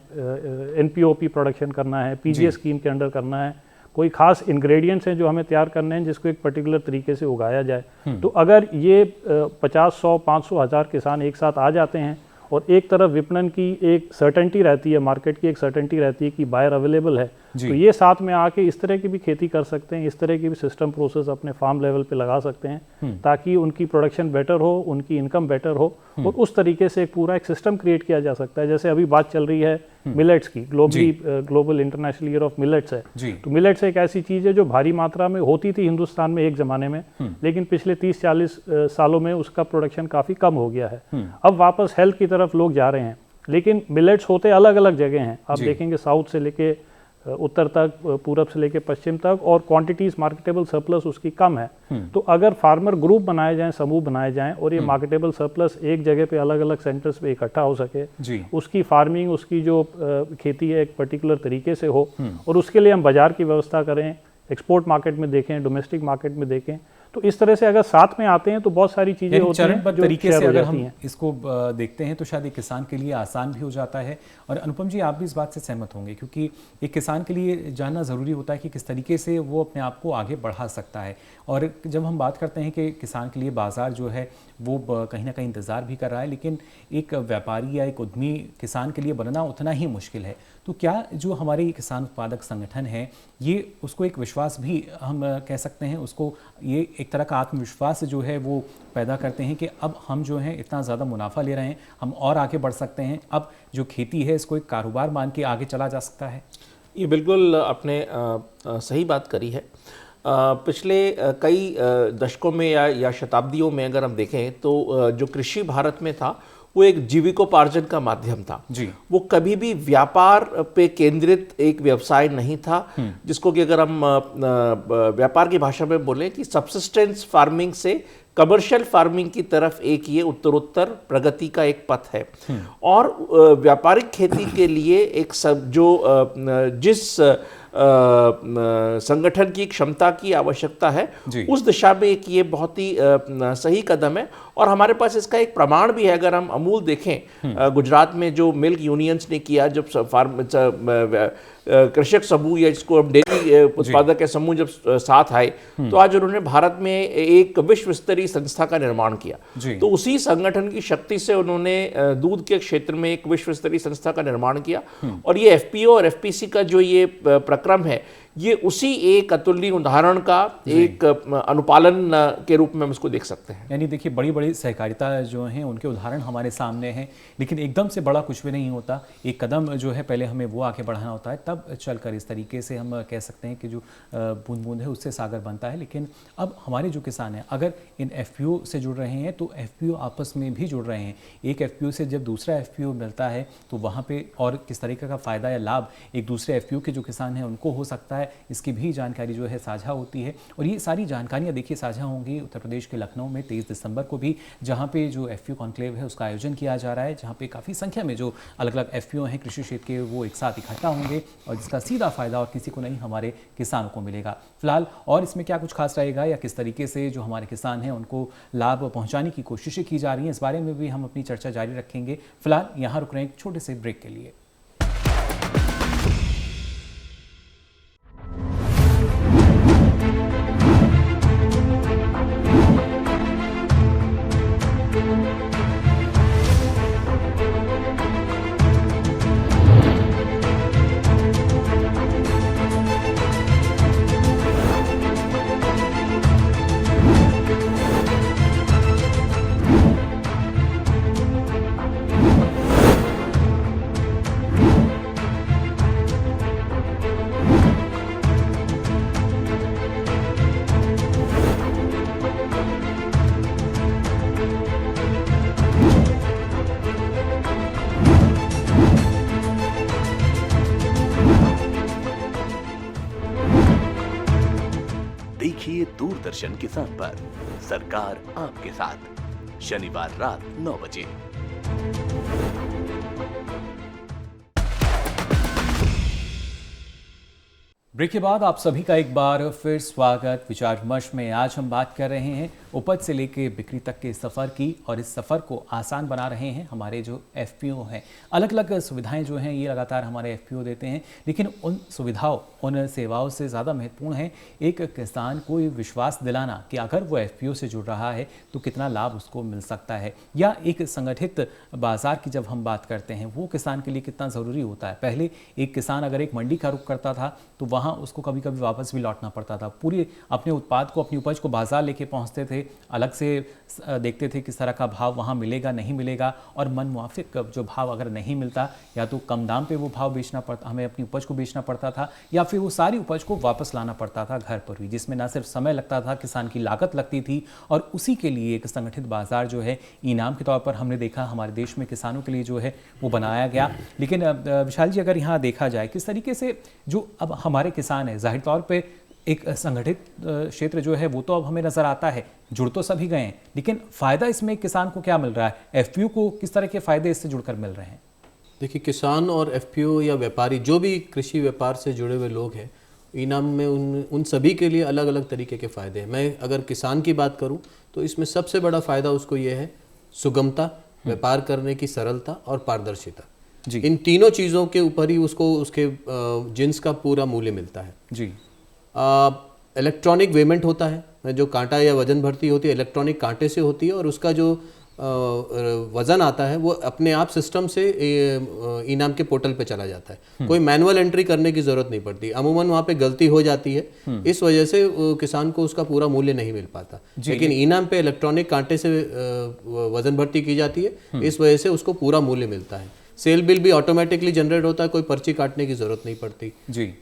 Speaker 4: एनपीओपी प्रोडक्शन करना है, पीजीए स्कीम के अंडर करना है, कोई खास इंग्रेडिएंट्स हैं जो हमें तैयार करने हैं जिसको एक पर्टिकुलर तरीके से उगाया जाए। तो अगर ये 50, 100, 500, 1000 किसान एक साथ आ जाते हैं और एक तरफ विपणन की एक सर्टेनिटी रहती है, मार्केट की एक सर्टेनिटी रहती है कि बायर अवेलेबल है, तो ये साथ में आके इस तरह की भी खेती कर सकते हैं, इस तरह की भी सिस्टम प्रोसेस अपने फार्म लेवल पे लगा सकते हैं ताकि उनकी प्रोडक्शन बेटर हो, उनकी इनकम बेटर हो और उस तरीके से एक पूरा एक सिस्टम क्रिएट किया जा सकता है। जैसे अभी बात चल रही है मिलेट्स की, global international year of millets है, तो मिलेट्स एक ऐसी चीज़ है जो भारी मात्रा में होती थी हिंदुस्तान में एक ज़माने में, लेकिन पिछले 30-40 सालों में उसका प्रोडक्शन काफ़ी कम हो गया है। अब वापस हेल्थ की तरफ लोग जा रहे हैं, लेकिन मिलेट्स होते अलग अलग जगह हैं। आप देखेंगे साउथ से लेके उत्तर तक, पूरब से लेके पश्चिम तक, और क्वांटिटीज मार्केटेबल सरप्लस उसकी कम है। तो अगर फार्मर ग्रुप बनाए जाएं, समूह बनाए जाएं और ये मार्केटेबल सरप्लस एक जगह पे अलग अलग सेंटर्स पे इकट्ठा हो सके, उसकी फार्मिंग, उसकी जो खेती है एक पर्टिकुलर तरीके से हो और उसके लिए हम बाजार की व्यवस्था करें, एक्सपोर्ट मार्केट में देखें, डोमेस्टिक मार्केट में देखें, तो इस तरह से अगर साथ में आते हैं तो बहुत सारी चीज़ें होती हैं
Speaker 1: चरणबद्ध
Speaker 4: जो
Speaker 1: तरीके
Speaker 4: शेयर
Speaker 1: से
Speaker 4: हो
Speaker 1: अगर
Speaker 4: जाती
Speaker 1: हम
Speaker 4: हैं।
Speaker 1: इसको देखते हैं तो शायद एक किसान के लिए आसान भी हो जाता है। और अनुपम जी, आप भी इस बात से सहमत होंगे, क्योंकि एक किसान के लिए जानना ज़रूरी होता है कि किस तरीके से वो अपने आप को आगे बढ़ा सकता है। और जब हम बात करते हैं कि किसान के लिए बाज़ार जो है वो कहीं ना कहीं इंतज़ार भी कर रहा है, लेकिन एक व्यापारी या एक उद्यमी किसान के लिए बनना उतना ही मुश्किल है। तो क्या जो हमारे किसान उत्पादक संगठन है ये उसको एक विश्वास भी हम कह सकते हैं, उसको ये एक तरह का आत्मविश्वास जो है वो पैदा करते हैं कि अब हम जो है इतना ज़्यादा मुनाफा ले रहे हैं, हम और आगे बढ़ सकते हैं, अब जो खेती है इसको एक कारोबार मान के आगे चला जा सकता है?
Speaker 5: ये बिल्कुल आपने सही बात करी है। पिछले कई दशकों में या शताब्दियों में अगर हम देखें तो जो कृषि भारत में था वो एक जीविकोपार्जन का माध्यम था
Speaker 1: जी।
Speaker 5: वो कभी भी व्यापार पे केंद्रित एक व्यवसाय नहीं था, जिसको कि अगर हम व्यापार की भाषा में बोलें कि सबसिस्टेंस फार्मिंग से कमर्शियल फार्मिंग की तरफ एक ये उत्तरोत्तर प्रगति का एक पथ है। और व्यापारिक खेती के लिए एक सब जो जिस संगठन की क्षमता की आवश्यकता है उस दिशा में एक ये बहुत ही सही कदम है। और हमारे पास इसका एक प्रमाण भी है। अगर हम अमूल देखें, गुजरात में जो मिल्क यूनियंस ने किया, जब कृषक समूह या जिसको हम डेयरी उत्पादक के समूह जब साथ आए तो आज उन्होंने भारत में एक विश्व स्तरीय संस्था का निर्माण किया। तो उसी संगठन की शक्ति से उन्होंने दूध के क्षेत्र में एक विश्व स्तरीय संस्था का निर्माण किया। और ये एफपीओ और एफपीसी का जो ये प्रक्रम है ये उसी एक अतुलनीय उदाहरण का एक अनुपालन के रूप में हम इसको देख सकते हैं।
Speaker 1: यानी देखिए, बड़ी बड़ी सहकारिता जो हैं उनके उदाहरण हमारे सामने हैं, लेकिन एकदम से बड़ा कुछ भी नहीं होता। एक कदम जो है पहले हमें वो आगे बढ़ाना होता है, तब चलकर इस तरीके से हम कह सकते हैं कि जो बूंद बूंद है उससे सागर बनता है। लेकिन अब हमारे जो किसान हैं अगर इन एफपीओ से जुड़ रहे हैं तो एफपीओ आपस में भी जुड़ रहे हैं। एक एफपीओ से जब दूसरा एफपीओ मिलता है तो वहाँ पे और किस तरीके का फ़ायदा या लाभ एक दूसरे एफपीओ के जो किसान हैं उनको हो सकता है, इसकी भी जानकारी जो है साझा होती है। और ये सारी जानकारियाँ देखिए साझा होंगी उत्तर प्रदेश के लखनऊ में 23 दिसंबर को भी, जहाँ पे जो एफपीओ कॉन्क्लेव है उसका आयोजन किया जा रहा है, जहाँ पे काफ़ी संख्या में जो अलग अलग एफपीओ हैं कृषि क्षेत्र के वो एक साथ इकट्ठा होंगे और जिसका सीधा फायदा और किसी को नहीं हमारे किसानों को मिलेगा। फिलहाल और इसमें क्या कुछ खास रहेगा या किस तरीके से जो हमारे किसान हैं उनको लाभ पहुँचाने की कोशिशें की जा रही हैं, इस बारे में भी हम अपनी चर्चा जारी रखेंगे। फिलहाल यहाँ रुक रहे हैं एक छोटे से ब्रेक के लिए।
Speaker 6: देखिए दूरदर्शन किसान पर सरकार आपके साथ, शनिवार रात 9 बजे।
Speaker 1: ब्रेक के बाद आप सभी का एक बार फिर स्वागत विचार विमर्श में। आज हम बात कर रहे हैं उपज से लेके बिक्री तक के सफ़र की, और इस सफ़र को आसान बना रहे हैं हमारे जो एफपीओ हैं। अलग अलग सुविधाएं जो हैं ये लगातार हमारे एफपीओ देते हैं, लेकिन उन सुविधाओं उन सेवाओं से ज़्यादा महत्वपूर्ण है एक किसान को ये विश्वास दिलाना कि अगर वो एफपीओ से जुड़ रहा है तो कितना लाभ उसको मिल सकता है। या एक संगठित बाज़ार की जब हम बात करते हैं वो किसान के लिए कितना ज़रूरी होता है। पहले एक किसान अगर एक मंडी का रुख करता था तो वहाँ उसको कभी कभी वापस भी लौटना पड़ता था। पूरे अपने उत्पाद को, अपनी उपज को बाजार लेके पहुँचते थे, अलग से देखते थे किस तरह का भाव वहाँ मिलेगा नहीं मिलेगा, और मन मुआफिक जो भाव अगर नहीं मिलता या तो कम दाम पे वो भाव बेचना पड़ता, हमें अपनी उपज को बेचना पड़ता था, या फिर वो सारी उपज को वापस लाना पड़ता था घर पर भी, जिसमें ना सिर्फ समय लगता था, किसान की लागत लगती थी। और उसी के लिए एक संगठित बाजार जो है इनाम के तौर पर हमने देखा हमारे देश में किसानों के लिए जो है वो बनाया गया। लेकिन विशाल जी, अगर यहाँ देखा जाए किस तरीके से जो अब हमारे किसान है, जाहिर तौर पे एक संगठित क्षेत्र जो है वो तो अब हमें नज़र आता है, जुड़ तो सभी गए हैं, लेकिन फ़ायदा इसमें किसान को क्या मिल रहा है, एफपीओ को किस तरह के फ़ायदे इससे जुड़कर मिल रहे हैं?
Speaker 2: देखिए, किसान और एफपीओ या व्यापारी जो भी कृषि व्यापार से जुड़े हुए लोग हैं इनाम में उन सभी के लिए अलग अलग तरीके के फ़ायदे हैं। मैं अगर किसान की बात करूं तो इसमें सबसे बड़ा फ़ायदा उसको ये है सुगमता, व्यापार करने की सरलता और पारदर्शिता।
Speaker 1: जी।
Speaker 2: इन तीनों चीज़ों के ऊपर ही उसको उसके जिन्स का पूरा मूल्य मिलता है।
Speaker 1: जी।
Speaker 2: इलेक्ट्रॉनिक पेमेंट होता है, जो कांटा या वजन भर्ती होती है इलेक्ट्रॉनिक कांटे से होती है, और उसका जो वज़न आता है वो अपने आप सिस्टम से इनाम के पोर्टल पे चला जाता है। कोई मैनुअल एंट्री करने की ज़रूरत नहीं पड़ती। अमूमन वहाँ पे गलती हो जाती है, इस वजह से किसान को उसका पूरा मूल्य नहीं मिल पाता। लेकिन इनाम पे इलेक्ट्रॉनिक कांटे से वज़न भर्ती की जाती है, इस वजह से उसको पूरा मूल्य मिलता है। सेल बिल भी ऑटोमेटिकली जनरेट होता है, कोई पर्ची काटने की ज़रूरत नहीं पड़ती।
Speaker 1: जी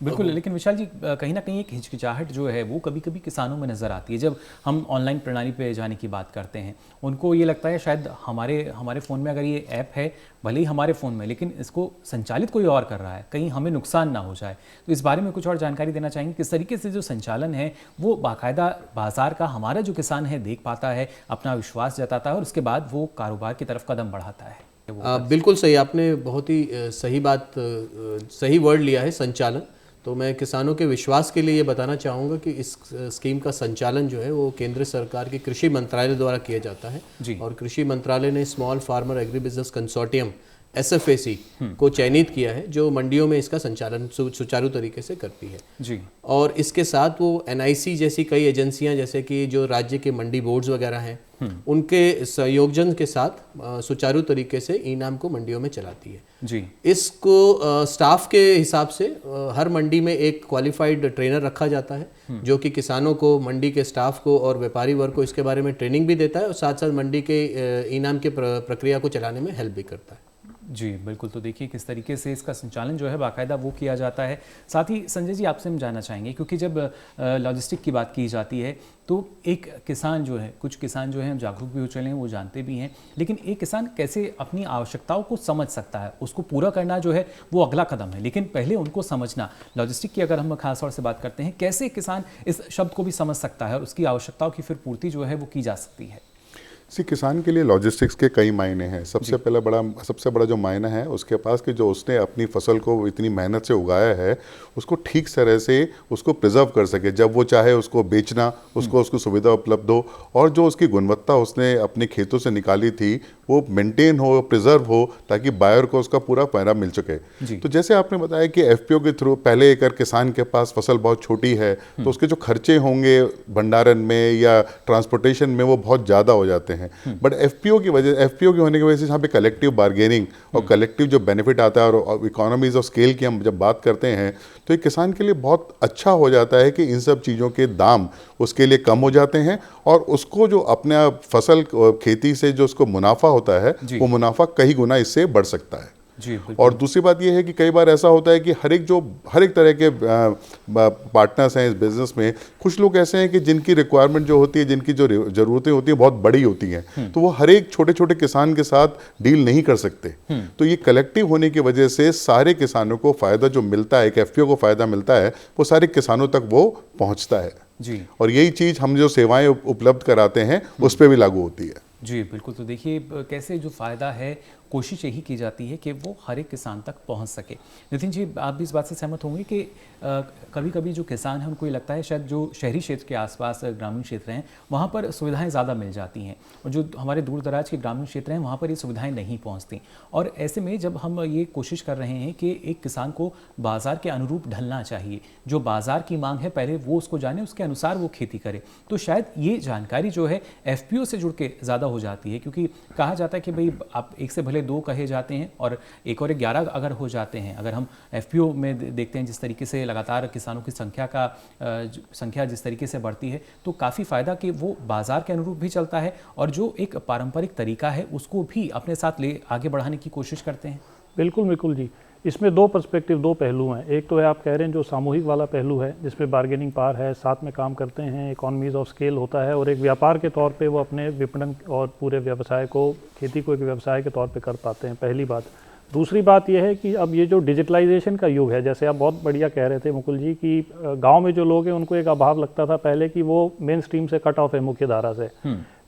Speaker 1: बिल्कुल। लेकिन विशाल जी, कहीं ना कहीं एक हिचकिचाहट जो है वो कभी कभी किसानों में नज़र आती है जब हम ऑनलाइन प्रणाली पे जाने की बात करते हैं। उनको ये लगता है शायद हमारे फ़ोन में अगर ये ऐप है, भले ही हमारे फ़ोन में, लेकिन इसको संचालित कोई और कर रहा है, कहीं हमें नुकसान ना हो जाए। तो इस बारे में कुछ और जानकारी देना चाहेंगे, किस तरीके से जो संचालन है वो बाकायदा बाजार का हमारा जो किसान है देख पाता है, अपना विश्वास जताता है और उसके बाद वो कारोबार की तरफ कदम बढ़ाता है।
Speaker 2: बिल्कुल सही, आपने बहुत ही सही वर्ड लिया है, संचालन। तो मैं किसानों के विश्वास के लिए ये बताना चाहूँगा कि इस स्कीम का संचालन जो है वो केंद्र सरकार के कृषि मंत्रालय द्वारा किया जाता है। और कृषि मंत्रालय ने small farmer agri business consortium SFAC को चयनित किया है, जो मंडियों में इसका संचालन सुचारू तरीके से करती है।
Speaker 1: जी।
Speaker 2: और इसके साथ वो NIC जैसी कई एजेंसियां, जैसे कि जो राज्य के मंडी बोर्ड्स वगैरह हैं, उनके संयोजन के साथ सुचारू तरीके से इनाम को मंडियों में चलाती है।
Speaker 1: जी।
Speaker 2: इसको स्टाफ के हिसाब से हर मंडी में एक क्वालिफाइड ट्रेनर रखा जाता है, जो कि किसानों को, मंडी के स्टाफ को और व्यापारी वर्ग को इसके बारे में ट्रेनिंग भी देता है और साथ साथ मंडी के इनाम के प्रक्रिया को चलाने में हेल्प भी करता है।
Speaker 1: जी बिल्कुल। तो देखिए किस तरीके से इसका संचालन जो है बाकायदा वो किया जाता है। साथ ही संजय जी, आपसे हम जानना चाहेंगे, क्योंकि जब लॉजिस्टिक की बात की जाती है तो एक किसान जो है, कुछ किसान जो हैं जागरूक भी हो चले हैं, वो जानते भी हैं, लेकिन एक किसान कैसे अपनी आवश्यकताओं को समझ सकता है, उसको पूरा करना जो है वो अगला कदम है, लेकिन पहले उनको समझना। लॉजिस्टिक की अगर हम खास तौर से बात करते हैं, कैसे किसान इस शब्द को भी समझ सकता है और उसकी आवश्यकताओं की फिर पूर्ति जो है वो की जा सकती है?
Speaker 3: किसान के लिए लॉजिस्टिक्स के कई मायने हैं। सबसे बड़ा जो मायना है उसके पास कि जो उसने अपनी फसल को इतनी मेहनत से उगाया है उसको ठीक तरह से उसको प्रिजर्व कर सके, जब वो चाहे उसको बेचना, उसको सुविधा उपलब्ध हो, और जो उसकी गुणवत्ता उसने अपने खेतों से निकाली थी वो मेंटेन हो, प्रिजर्व हो, ताकि बायर को उसका पूरा पैसा मिल सके। तो जैसे आपने बताया कि FPO के थ्रू पहले अगर किसान के पास फसल बहुत छोटी है तो उसके जो खर्चे होंगे भंडारण में या ट्रांसपोर्टेशन में वो बहुत ज़्यादा हो जाते हैं। बट FPO के होने की वजह से यहाँ पे कलेक्टिव बार्गेनिंग और कलेक्टिव जो बेनिफिट आता है और इकोनॉमीज ऑफ स्केल की हम जब बात करते हैं तो एक किसान के लिए बहुत अच्छा हो जाता है कि इन सब चीज़ों के दाम उसके लिए कम हो जाते हैं और उसको जो अपने फसल खेती से जो उसको मुनाफा होता है वो मुनाफा कई गुना इससे बढ़ सकता है। और दूसरी बात यह है कि कई बार ऐसा होता है कि हर एक तरह के पार्टनर्स हैं इस बिजनेस में, कुछ लोग ऐसे हैं कि जिनकी रिक्वायरमेंट जो होती है, जिनकी जो ज़रूरतें होती हैं बहुत बड़ी होती हैं, तो वो हर एक छोटे छोटे किसान के साथ डील नहीं कर सकते। तो ये कलेक्टिव होने की वजह से सारे किसानों को फ़ायदा जो मिलता है, एक FPO को फ़ायदा मिलता है, वो सारे किसानों तक वो पहुँचता है। जी। और यही चीज़ हम जो सेवाएँ उपलब्ध कराते हैं उस पर भी लागू होती है।
Speaker 1: जी बिल्कुल। तो देखिए कैसे जो फ़ायदा है कोशिश यही की जाती है कि वो हर एक किसान तक पहुंच सके। नितिन जी, आप भी इस बात से सहमत होंगे कि कभी कभी जो किसान है उनको ये लगता है शायद जो शहरी क्षेत्र के आसपास ग्रामीण क्षेत्र हैं वहाँ पर सुविधाएं ज़्यादा मिल जाती हैं और जो हमारे दूर दराज के ग्रामीण क्षेत्र हैं वहाँ पर ये सुविधाएं नहीं पहुँचती। और ऐसे में जब हम ये कोशिश कर रहे हैं कि एक किसान को बाज़ार के अनुरूप ढलना चाहिए, जो बाज़ार की मांग है पहले वो उसको जाने, उसके अनुसार वो खेती करे, तो शायद ये जानकारी जो है FPO से जुड़ के ज़्यादा हो जाती है। क्योंकि कहा जाता है कि भाई आप एक से भले 2 कहे जाते हैं और एक और 11 अगर हो जाते हैं। अगर हम FPO में देखते हैं जिस तरीके से लगातार किसानों की संख्या जिस तरीके से बढ़ती है तो काफ़ी फ़ायदा कि वो बाज़ार के अनुरूप भी चलता है और जो एक पारंपरिक तरीका है उसको भी अपने साथ आगे बढ़ाने की कोशिश करते हैं।
Speaker 4: बिल्कुल जी। इसमें 2 पर्सपेक्टिव, 2 पहलू हैं। एक तो है आप कह रहे हैं जो सामूहिक वाला पहलू है जिसमें बार्गेनिंग पावर है, साथ में काम करते हैं, इकोनॉमीज ऑफ स्केल होता है और एक व्यापार के तौर पे वो अपने विपणन और पूरे व्यवसाय को, खेती को एक व्यवसाय के तौर पे कर पाते हैं, पहली बात। दूसरी बात यह है कि अब ये जो डिजिटलाइजेशन का युग है, जैसे आप बहुत बढ़िया कह रहे थे मुकुल जी कि गाँव में जो लोग हैं उनको एक अभाव लगता था पहले कि वो मेन स्ट्रीम से कट ऑफ है, मुख्य धारा से।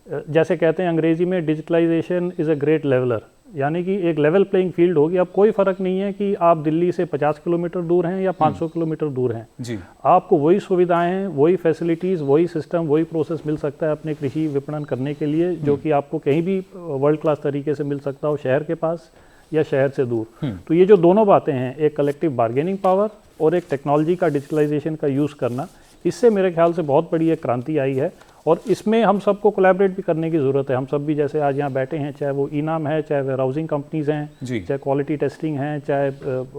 Speaker 4: जैसे कहते हैं अंग्रेजी में digitalization is a great leveller, यानी कि एक लेवल प्लेइंग फील्ड होगी। अब कोई फ़र्क नहीं है कि आप दिल्ली से 50 किलोमीटर दूर हैं या 500 किलोमीटर दूर हैं,
Speaker 1: जी,
Speaker 4: आपको वही सुविधाएं हैं, वही फैसिलिटीज़, वही सिस्टम, वही प्रोसेस मिल सकता है अपने कृषि विपणन करने के लिए, जो कि आपको कहीं भी वर्ल्ड क्लास तरीके से मिल सकता हो, शहर के पास या शहर से दूर। तो ये जो दोनों बातें हैं, एक कलेक्टिव बार्गेनिंग पावर और एक टेक्नोलॉजी का, डिजिटलाइजेशन का यूज़ करना, इससे मेरे ख्याल से बहुत बड़ी एक क्रांति आई है। और इसमें हम सबको कोलैबोरेट भी करने की ज़रूरत है। हम सब भी जैसे आज यहाँ बैठे हैं, चाहे वो इनाम है, चाहे वेयर हाउसिंग कंपनीज़ हैं, चाहे क्वालिटी टेस्टिंग है, चाहे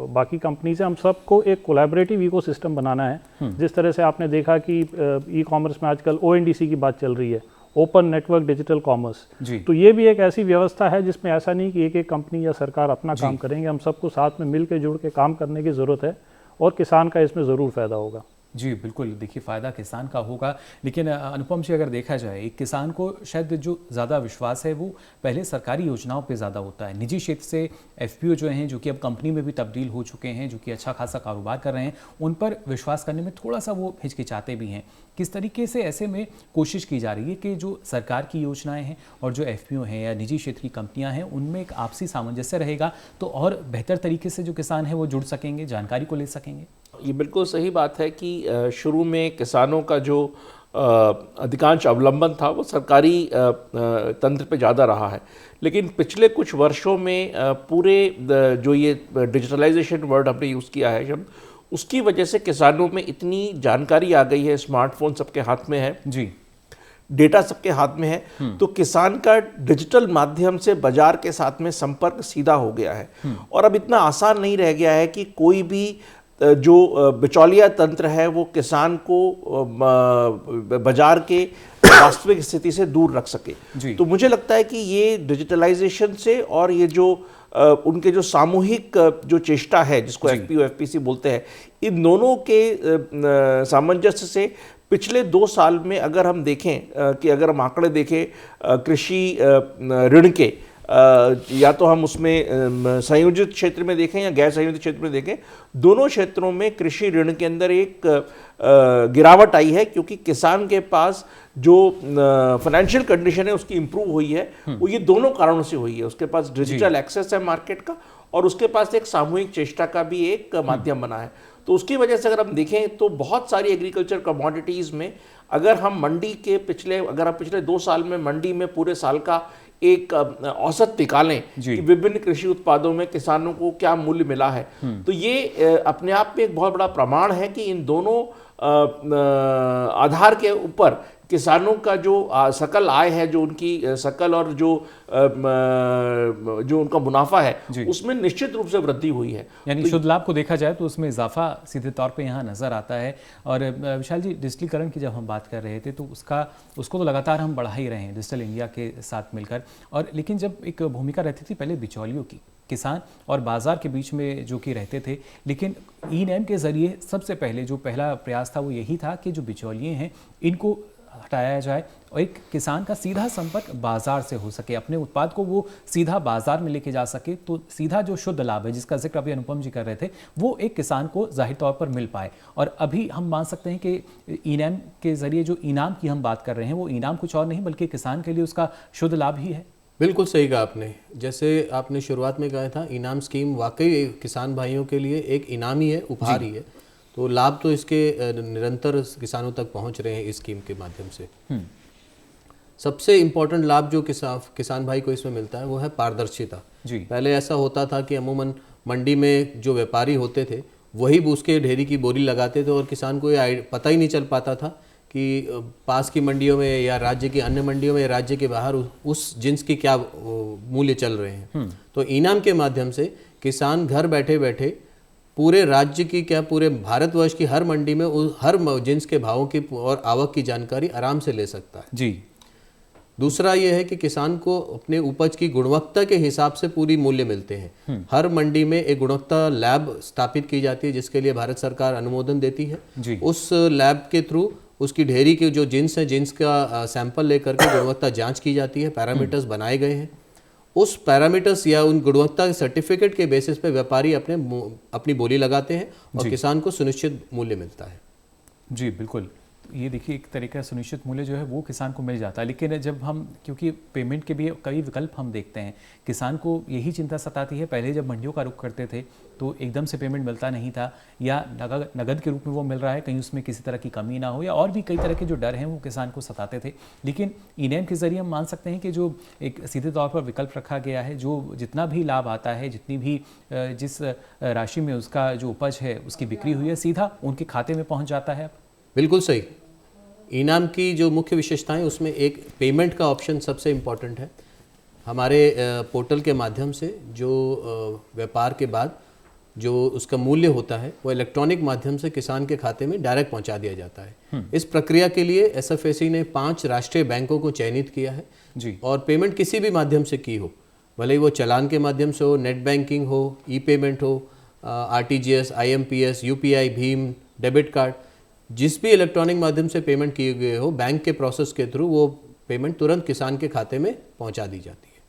Speaker 4: बाकी कंपनीज़ हैं, हम सबको एक कोलैबोरेटिव इकोसिस्टम बनाना है। जिस तरह से आपने देखा कि ई कॉमर्स में आजकल ONDC की बात चल रही है, ओपन नेटवर्क डिजिटल कॉमर्स, तो ये भी एक ऐसी व्यवस्था है जिसमें ऐसा नहीं कि एक एक कंपनी या सरकार अपना काम करेंगे। हम सबको साथ में मिल के जुड़ के काम करने की ज़रूरत है और किसान का इसमें ज़रूर फ़ायदा होगा।
Speaker 1: जी बिल्कुल, देखिए फ़ायदा किसान का होगा, लेकिन अनुपम जी अगर देखा जाए, एक किसान को शायद जो ज़्यादा विश्वास है वो पहले सरकारी योजनाओं पे ज़्यादा होता है। निजी क्षेत्र से FPO जो हैं, जो कि अब कंपनी में भी तब्दील हो चुके हैं, जो कि अच्छा खासा कारोबार कर रहे हैं, उन पर विश्वास करने में थोड़ा सा वो हिचकिचाते भी हैं। किस तरीके से ऐसे में कोशिश की जा रही है कि जो सरकार की योजनाएँ हैं और जो FPO हैं या निजी क्षेत्र की कंपनियाँ हैं, उनमें एक आपसी सामंजस्य रहेगा तो और बेहतर तरीके से जो किसान है वो जुड़ सकेंगे, जानकारी को ले सकेंगे?
Speaker 5: ये बिल्कुल सही बात है कि शुरू में किसानों का जो अधिकांश अवलंबन था वो सरकारी तंत्र पे ज़्यादा रहा है, लेकिन पिछले कुछ वर्षों में पूरे जो ये डिजिटलाइजेशन वर्ड हमने यूज़ किया है शब्द, उसकी वजह से किसानों में इतनी जानकारी आ गई है, स्मार्टफोन सबके हाथ में है
Speaker 1: जी,
Speaker 5: डेटा सबके हाथ में है, तो किसान का डिजिटल माध्यम से बाजार के साथ में संपर्क सीधा हो गया है। और अब इतना आसान नहीं रह गया है कि कोई भी जो बिचौलिया तंत्र है वो किसान को बाजार के वास्तविक स्थिति से दूर रख सके। तो मुझे लगता है कि ये डिजिटलाइजेशन से और ये जो उनके जो सामूहिक जो चेष्टा है, जिसको FPO FPC बोलते हैं, इन दोनों के सामंजस्य से पिछले 2 साल में अगर हम देखें कि अगर हम आंकड़े देखें कृषि ऋण के, या तो हम उसमें संयोजित क्षेत्र में देखें या गैर संयोजित क्षेत्र में देखें, दोनों क्षेत्रों में कृषि ऋण के अंदर एक गिरावट आई है, क्योंकि किसान के पास जो फाइनेंशियल कंडीशन है उसकी इंप्रूव हुई है, वो ये दोनों कारणों से हुई है। उसके पास डिजिटल एक्सेस है मार्केट का, और उसके पास एक सामूहिक चेष्टा का भी एक माध्यम बना है। तो उसकी वजह से अगर हम देखें तो बहुत सारी एग्रीकल्चर कमोडिटीज़ में अगर हम मंडी के पिछले 2 साल में मंडी में पूरे साल का एक औसत निकालें कि विभिन्न कृषि उत्पादों में किसानों को क्या मूल्य मिला है, तो ये अपने आप में एक बहुत बड़ा प्रमाण है कि इन दोनों आधार के ऊपर किसानों का जो सकल आय है, जो उनकी सकल और जो उनका मुनाफा है, उसमें निश्चित रूप से वृद्धि हुई है।
Speaker 1: यानी शुद्ध लाभ को देखा जाए तो उसमें इजाफा सीधे तौर पे यहाँ नज़र आता है। और विशाल जी, डिजिटलीकरण की जब हम बात कर रहे थे तो उसको तो लगातार हम बढ़ा ही रहे हैं डिजिटल इंडिया के साथ मिलकर। और लेकिन जब एक भूमिका रहती थी पहले बिचौलियों की, किसान और बाजार के बीच में जो कि रहते थे, लेकिन ई-नैम के ज़रिए सबसे पहले जो पहला प्रयास था वो यही था कि जो बिचौलिए हैं इनको हटाया जाए और एक किसान का सीधा संपर्क बाजार से हो सके, अपने उत्पाद को वो सीधा बाजार में लेके जा सके, तो सीधा जो शुद्ध लाभ है जिसका जिक्र अभी अनुपम जी कर रहे थे, वो एक किसान को जाहिर तौर पर मिल पाए। और अभी हम मान सकते हैं कि ई-नैम के ज़रिए जो इनाम की हम बात कर रहे हैं, वो इनाम कुछ और नहीं बल्कि किसान के लिए उसका शुद्ध लाभ ही है।
Speaker 2: बिल्कुल सही कहा आपने। जैसे आपने शुरुआत में कहा था, इनाम स्कीम वाकई किसान भाइयों के लिए एक इनाम ही है, उपहार ही है। तो लाभ तो इसके निरंतर किसानों तक पहुंच रहे हैं इस स्कीम के माध्यम से। सबसे इम्पोर्टेंट लाभ जो किसान भाई को इसमें मिलता है वो है पारदर्शिता। पहले ऐसा होता था कि अमूमन मंडी में जो व्यापारी होते थे वही उसके ढेरी की बोरी लगाते थे और किसान को ये पता ही नहीं चल पाता था कि पास की मंडियों में या राज्य की अन्य मंडियों में, राज्य के बाहर उस जिन्स की क्या मूल्य चल रहे हैं। तो इनाम के माध्यम से किसान घर बैठे बैठे पूरे राज्य की क्या पूरे भारतवर्ष की हर मंडी में हर जिन्स के भावों की और आवक की जानकारी आराम से ले सकता है।
Speaker 1: जी।
Speaker 2: दूसरा यह है कि किसान को अपने उपज की गुणवत्ता के हिसाब से पूरी मूल्य मिलते हैं। हर मंडी में एक गुणवत्ता लैब स्थापित की जाती है जिसके लिए भारत सरकार अनुमोदन देती है। उस लैब के थ्रू उसकी ढेरी के जो जिन्स है, जिन्स का सैंपल लेकर के गुणवत्ता जांच की जाती है, पैरामीटर्स बनाए गए हैं। उस पैरामीटर्स या उन गुणवत्ता सर्टिफिकेट के बेसिस पे व्यापारी अपनी बोली लगाते हैं और किसान को सुनिश्चित मूल्य मिलता है।
Speaker 1: जी बिल्कुल। ये देखिए एक तरह का सुनिश्चित मूल्य जो है वो किसान को मिल जाता है, लेकिन जब हम, क्योंकि पेमेंट के भी कई विकल्प हम देखते हैं, किसान को यही चिंता सताती है। पहले जब मंडियों का रुख करते थे तो एकदम से पेमेंट मिलता नहीं था, या नगद के रूप में वो मिल रहा है, कहीं उसमें किसी तरह की कमी ना हो, या और भी कई तरह के जो डर हैं वो किसान को सताते थे। लेकिन ई-नैम के जरिए हम मान सकते हैं कि जो एक सीधे तौर पर विकल्प रखा गया है, जो जितना भी लाभ आता है, जितनी भी जिस राशि में उसका जो उपज है उसकी बिक्री हुई है, सीधा उनके खाते में पहुँच जाता है।
Speaker 2: बिल्कुल सही। इनाम की जो मुख्य विशेषताएं, उसमें एक पेमेंट का ऑप्शन सबसे इम्पॉर्टेंट है। हमारे पोर्टल के माध्यम से जो व्यापार के बाद जो उसका मूल्य होता है वो इलेक्ट्रॉनिक माध्यम से किसान के खाते में डायरेक्ट पहुंचा दिया जाता है। इस प्रक्रिया के लिए एसएफएसी ने 5 राष्ट्रीय बैंकों को चयनित किया है
Speaker 1: जी।
Speaker 2: और पेमेंट किसी भी माध्यम से की हो, भले ही वो चालान के माध्यम से हो, नेट बैंकिंग हो, ई पेमेंट हो, RTGS, IMPS, UPI, Bhim, debit card, जिस भी इलेक्ट्रॉनिक माध्यम से पेमेंट किए गए हो, बैंक के प्रोसेस के थ्रू वो पेमेंट तुरंत किसान के खाते में पहुंचा दी जाती है।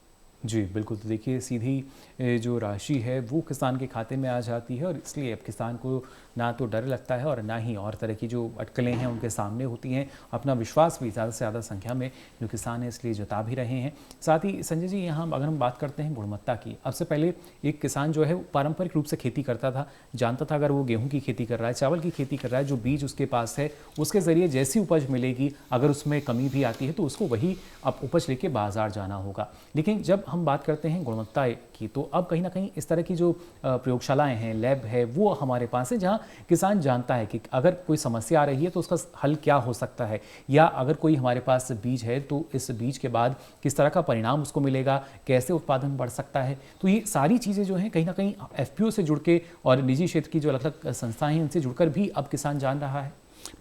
Speaker 1: जी बिल्कुल। तो देखिए सीधी जो राशि है वो किसान के खाते में आ जाती है, और इसलिए अब किसान को ना तो डर लगता है और ना ही और तरह की जो अटकलें हैं उनके सामने होती हैं। अपना विश्वास भी ज़्यादा से ज़्यादा संख्या में जो किसान है इसलिए जता भी रहे हैं। साथ ही संजय जी, यहाँ अगर हम बात करते हैं गुणवत्ता की, अब से पहले एक किसान जो है वो पारंपरिक रूप से खेती करता था, जानता था अगर वो गेहूँ की खेती कर रहा है, चावल की खेती कर रहा है, जो बीज उसके पास है उसके ज़रिए जैसी उपज मिलेगी, अगर उसमें कमी भी आती है तो उसको वही अब उपज लेके बाजार जाना होगा। लेकिन जब हम बात करते हैं गुणवत्ता की, तो अब कहीं ना कहीं इस तरह की जो प्रयोगशालाएं हैं, लैब है, वो हमारे पास है, जहां किसान जानता है कि अगर कोई समस्या आ रही है तो उसका हल क्या हो सकता है, या अगर कोई हमारे पास बीज है तो इस बीज के बाद किस तरह का परिणाम उसको मिलेगा, कैसे उत्पादन बढ़ सकता है। तो ये सारी चीज़ें जो हैं कहीं ना कहीं एफपीओ से जुड़ के और निजी क्षेत्र की जो अलग अलग संस्थाएं हैं उनसे जुड़कर भी अब किसान जान रहा है।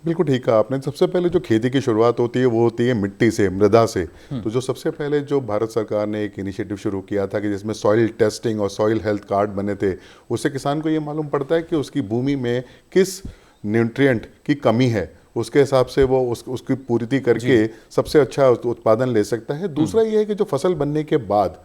Speaker 3: बिल्कुल ठीक कहा आपने। सबसे पहले जो खेती की शुरुआत होती है वो होती है मिट्टी से, मृदा से। तो जो सबसे पहले जो भारत सरकार ने एक इनिशिएटिव शुरू किया था कि जिसमें सॉइल टेस्टिंग और सॉइल हेल्थ कार्ड बने थे, उससे किसान को ये मालूम पड़ता है कि उसकी भूमि में किस न्यूट्रिएंट की कमी है, उसके हिसाब से वो उसकी पूर्ति करके सबसे अच्छा उत्पादन ले सकता है। दूसरा ये है कि जो फसल बनने के बाद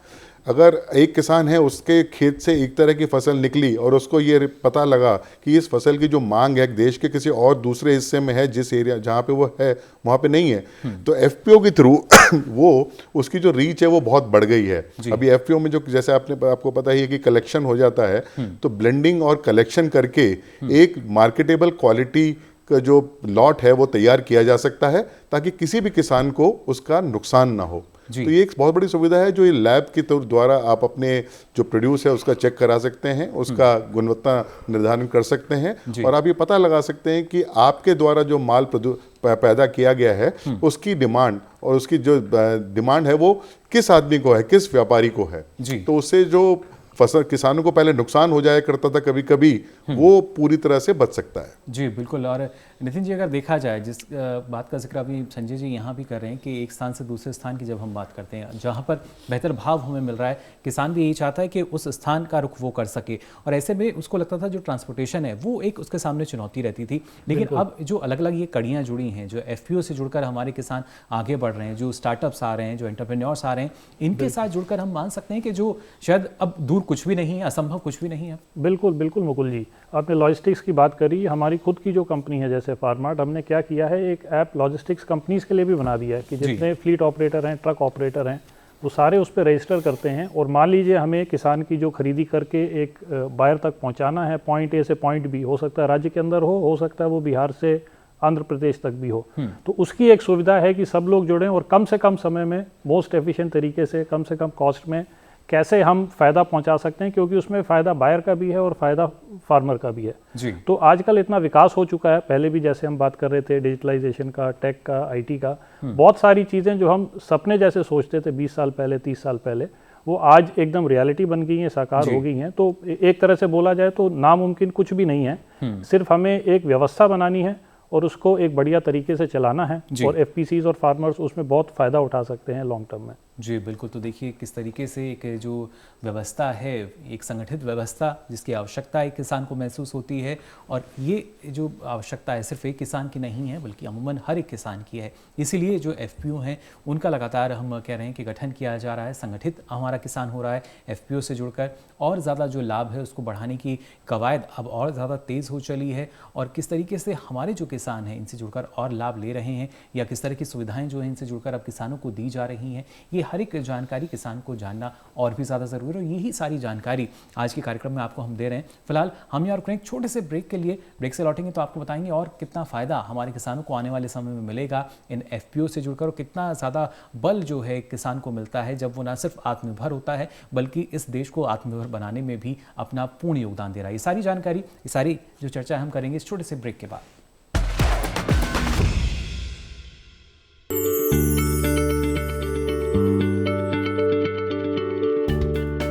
Speaker 3: अगर एक किसान है, उसके खेत से एक तरह की फसल निकली और उसको ये पता लगा कि इस फसल की जो मांग है देश के किसी और दूसरे हिस्से में है, जिस एरिया जहाँ पे वो है वहाँ पे नहीं है, तो एफपीओ के थ्रू वो उसकी जो रीच है वो बहुत बढ़ गई है। अभी एफपीओ में जो जैसे आपको पता ही है कि कलेक्शन हो जाता है, तो ब्लेंडिंग और कलेक्शन करके एक मार्केटेबल क्वालिटी का जो लॉट है वो तैयार किया जा सकता है, ताकि किसी भी किसान को उसका नुकसान ना हो। तो ये एक बहुत बड़ी सुविधा है जो ये लैब के द्वारा आप अपने जो प्रोड्यूस है उसका चेक करा सकते हैं, उसका गुणवत्ता निर्धारण कर सकते हैं, और आप ये पता लगा सकते हैं कि आपके द्वारा जो माल पैदा किया गया है उसकी डिमांड, और उसकी जो डिमांड है वो किस आदमी को है, किस व्यापारी को है। तो उससे जो फसल किसानों को पहले नुकसान हो जाया करता था कभी कभी, वो पूरी तरह से बच सकता है।
Speaker 1: जी बिल्कुल। और नितिन जी, अगर देखा जाए जिस बात का जिक्र अभी संजय जी यहाँ भी कर रहे हैं कि एक स्थान से दूसरे स्थान की जब हम बात करते हैं, जहाँ पर बेहतर भाव हमें मिल रहा है, किसान भी यही चाहता है कि उस स्थान का रुख वो कर सके, और ऐसे में उसको लगता था जो ट्रांसपोर्टेशन है वो एक उसके सामने चुनौती रहती थी। लेकिन अब जो अलग अलग ये कड़ियाँ जुड़ी हैं, जो एफपीओ से जुड़कर हमारे किसान आगे बढ़ रहे हैं, जो स्टार्टअप्स आ रहे हैं, जो एंटरप्रेन्योर्स आ रहे हैं, इनके साथ जुड़कर हम मान सकते हैं कि जो शायद अब दूर कुछ भी नहीं है, असंभव कुछ भी नहीं है।
Speaker 4: बिल्कुल बिल्कुल मुकुल जी, आपने लॉजिस्टिक्स की बात करी। हमारी खुद की जो कंपनी है जैसे फार्मार्ट, हमने क्या किया है, एक ऐप लॉजिस्टिक्स कंपनीज के लिए भी बना दिया है कि जितने फ्लीट ऑपरेटर हैं, ट्रक ऑपरेटर हैं, वो सारे उस पर रजिस्टर करते हैं। और मान लीजिए हमें किसान की जो खरीदी करके एक बायर तक पहुंचाना है, पॉइंट ए से पॉइंट बी, हो सकता है राज्य के अंदर हो सकता है वो बिहार से आंध्र प्रदेश तक भी हो, तो उसकी एक सुविधा है कि सब लोग जुड़ें और कम से कम समय में मोस्ट एफिशिएंट तरीके से, कम कॉस्ट में कैसे हम फ़ायदा पहुंचा सकते हैं, क्योंकि उसमें फ़ायदा बायर का भी है और फ़ायदा फार्मर का भी है। जी। तो आजकल इतना विकास हो चुका है, पहले भी जैसे हम बात कर रहे थे डिजिटलाइजेशन का, टेक का, आईटी का, बहुत सारी चीज़ें जो हम सपने जैसे सोचते थे 20 साल पहले, 30 साल पहले, वो आज एकदम रियलिटी बन गई हैं, साकार हो गई हैं। तो एक तरह से बोला जाए तो नामुमकिन कुछ भी नहीं है, सिर्फ हमें एक व्यवस्था बनानी है और उसको एक बढ़िया तरीके से चलाना है, और एफपीसीज और फार्मर्स उसमें बहुत फ़ायदा उठा सकते हैं लॉन्ग टर्म में।
Speaker 1: जी बिल्कुल। तो देखिए किस तरीके से एक जो व्यवस्था है, एक संगठित व्यवस्था जिसकी आवश्यकता एक किसान को महसूस होती है, और ये जो आवश्यकता है सिर्फ एक किसान की नहीं है बल्कि अमूमन हर एक किसान की है। इसीलिए जो एफपीओ हैं उनका लगातार हम कह रहे हैं कि गठन किया जा रहा है, संगठित हमारा किसान हो रहा है एफपीओ से जुड़कर, और ज़्यादा जो लाभ है उसको बढ़ाने की कवायद अब और ज़्यादा तेज़ हो चली है। और किस तरीके से हमारे जो किसान हैं इनसे जुड़कर और लाभ ले रहे हैं, या किस तरह की सुविधाएं जो हैं इनसे जुड़कर अब किसानों को दी जा रही हैं, ये हर एक जानकारी किसान को जानना और भी ज़्यादा ज़रूरी है। और यही सारी जानकारी आज के कार्यक्रम में आपको हम दे रहे हैं। फिलहाल हम यहाँ रुक रहे हैं एक छोटे से ब्रेक के लिए। ब्रेक से लौटेंगे तो आपको बताएंगे और कितना फ़ायदा हमारे किसानों को आने वाले समय में मिलेगा इन FPO से जुड़कर, और कितना ज़्यादा बल जो है किसान को मिलता है जब वो न सिर्फ आत्मनिर्भर होता है बल्कि इस देश को आत्मनिर्भर बनाने में भी अपना पूर्ण योगदान दे रहा है। ये सारी जानकारी, ये सारी जो चर्चा हम करेंगे इस छोटे से ब्रेक के बाद।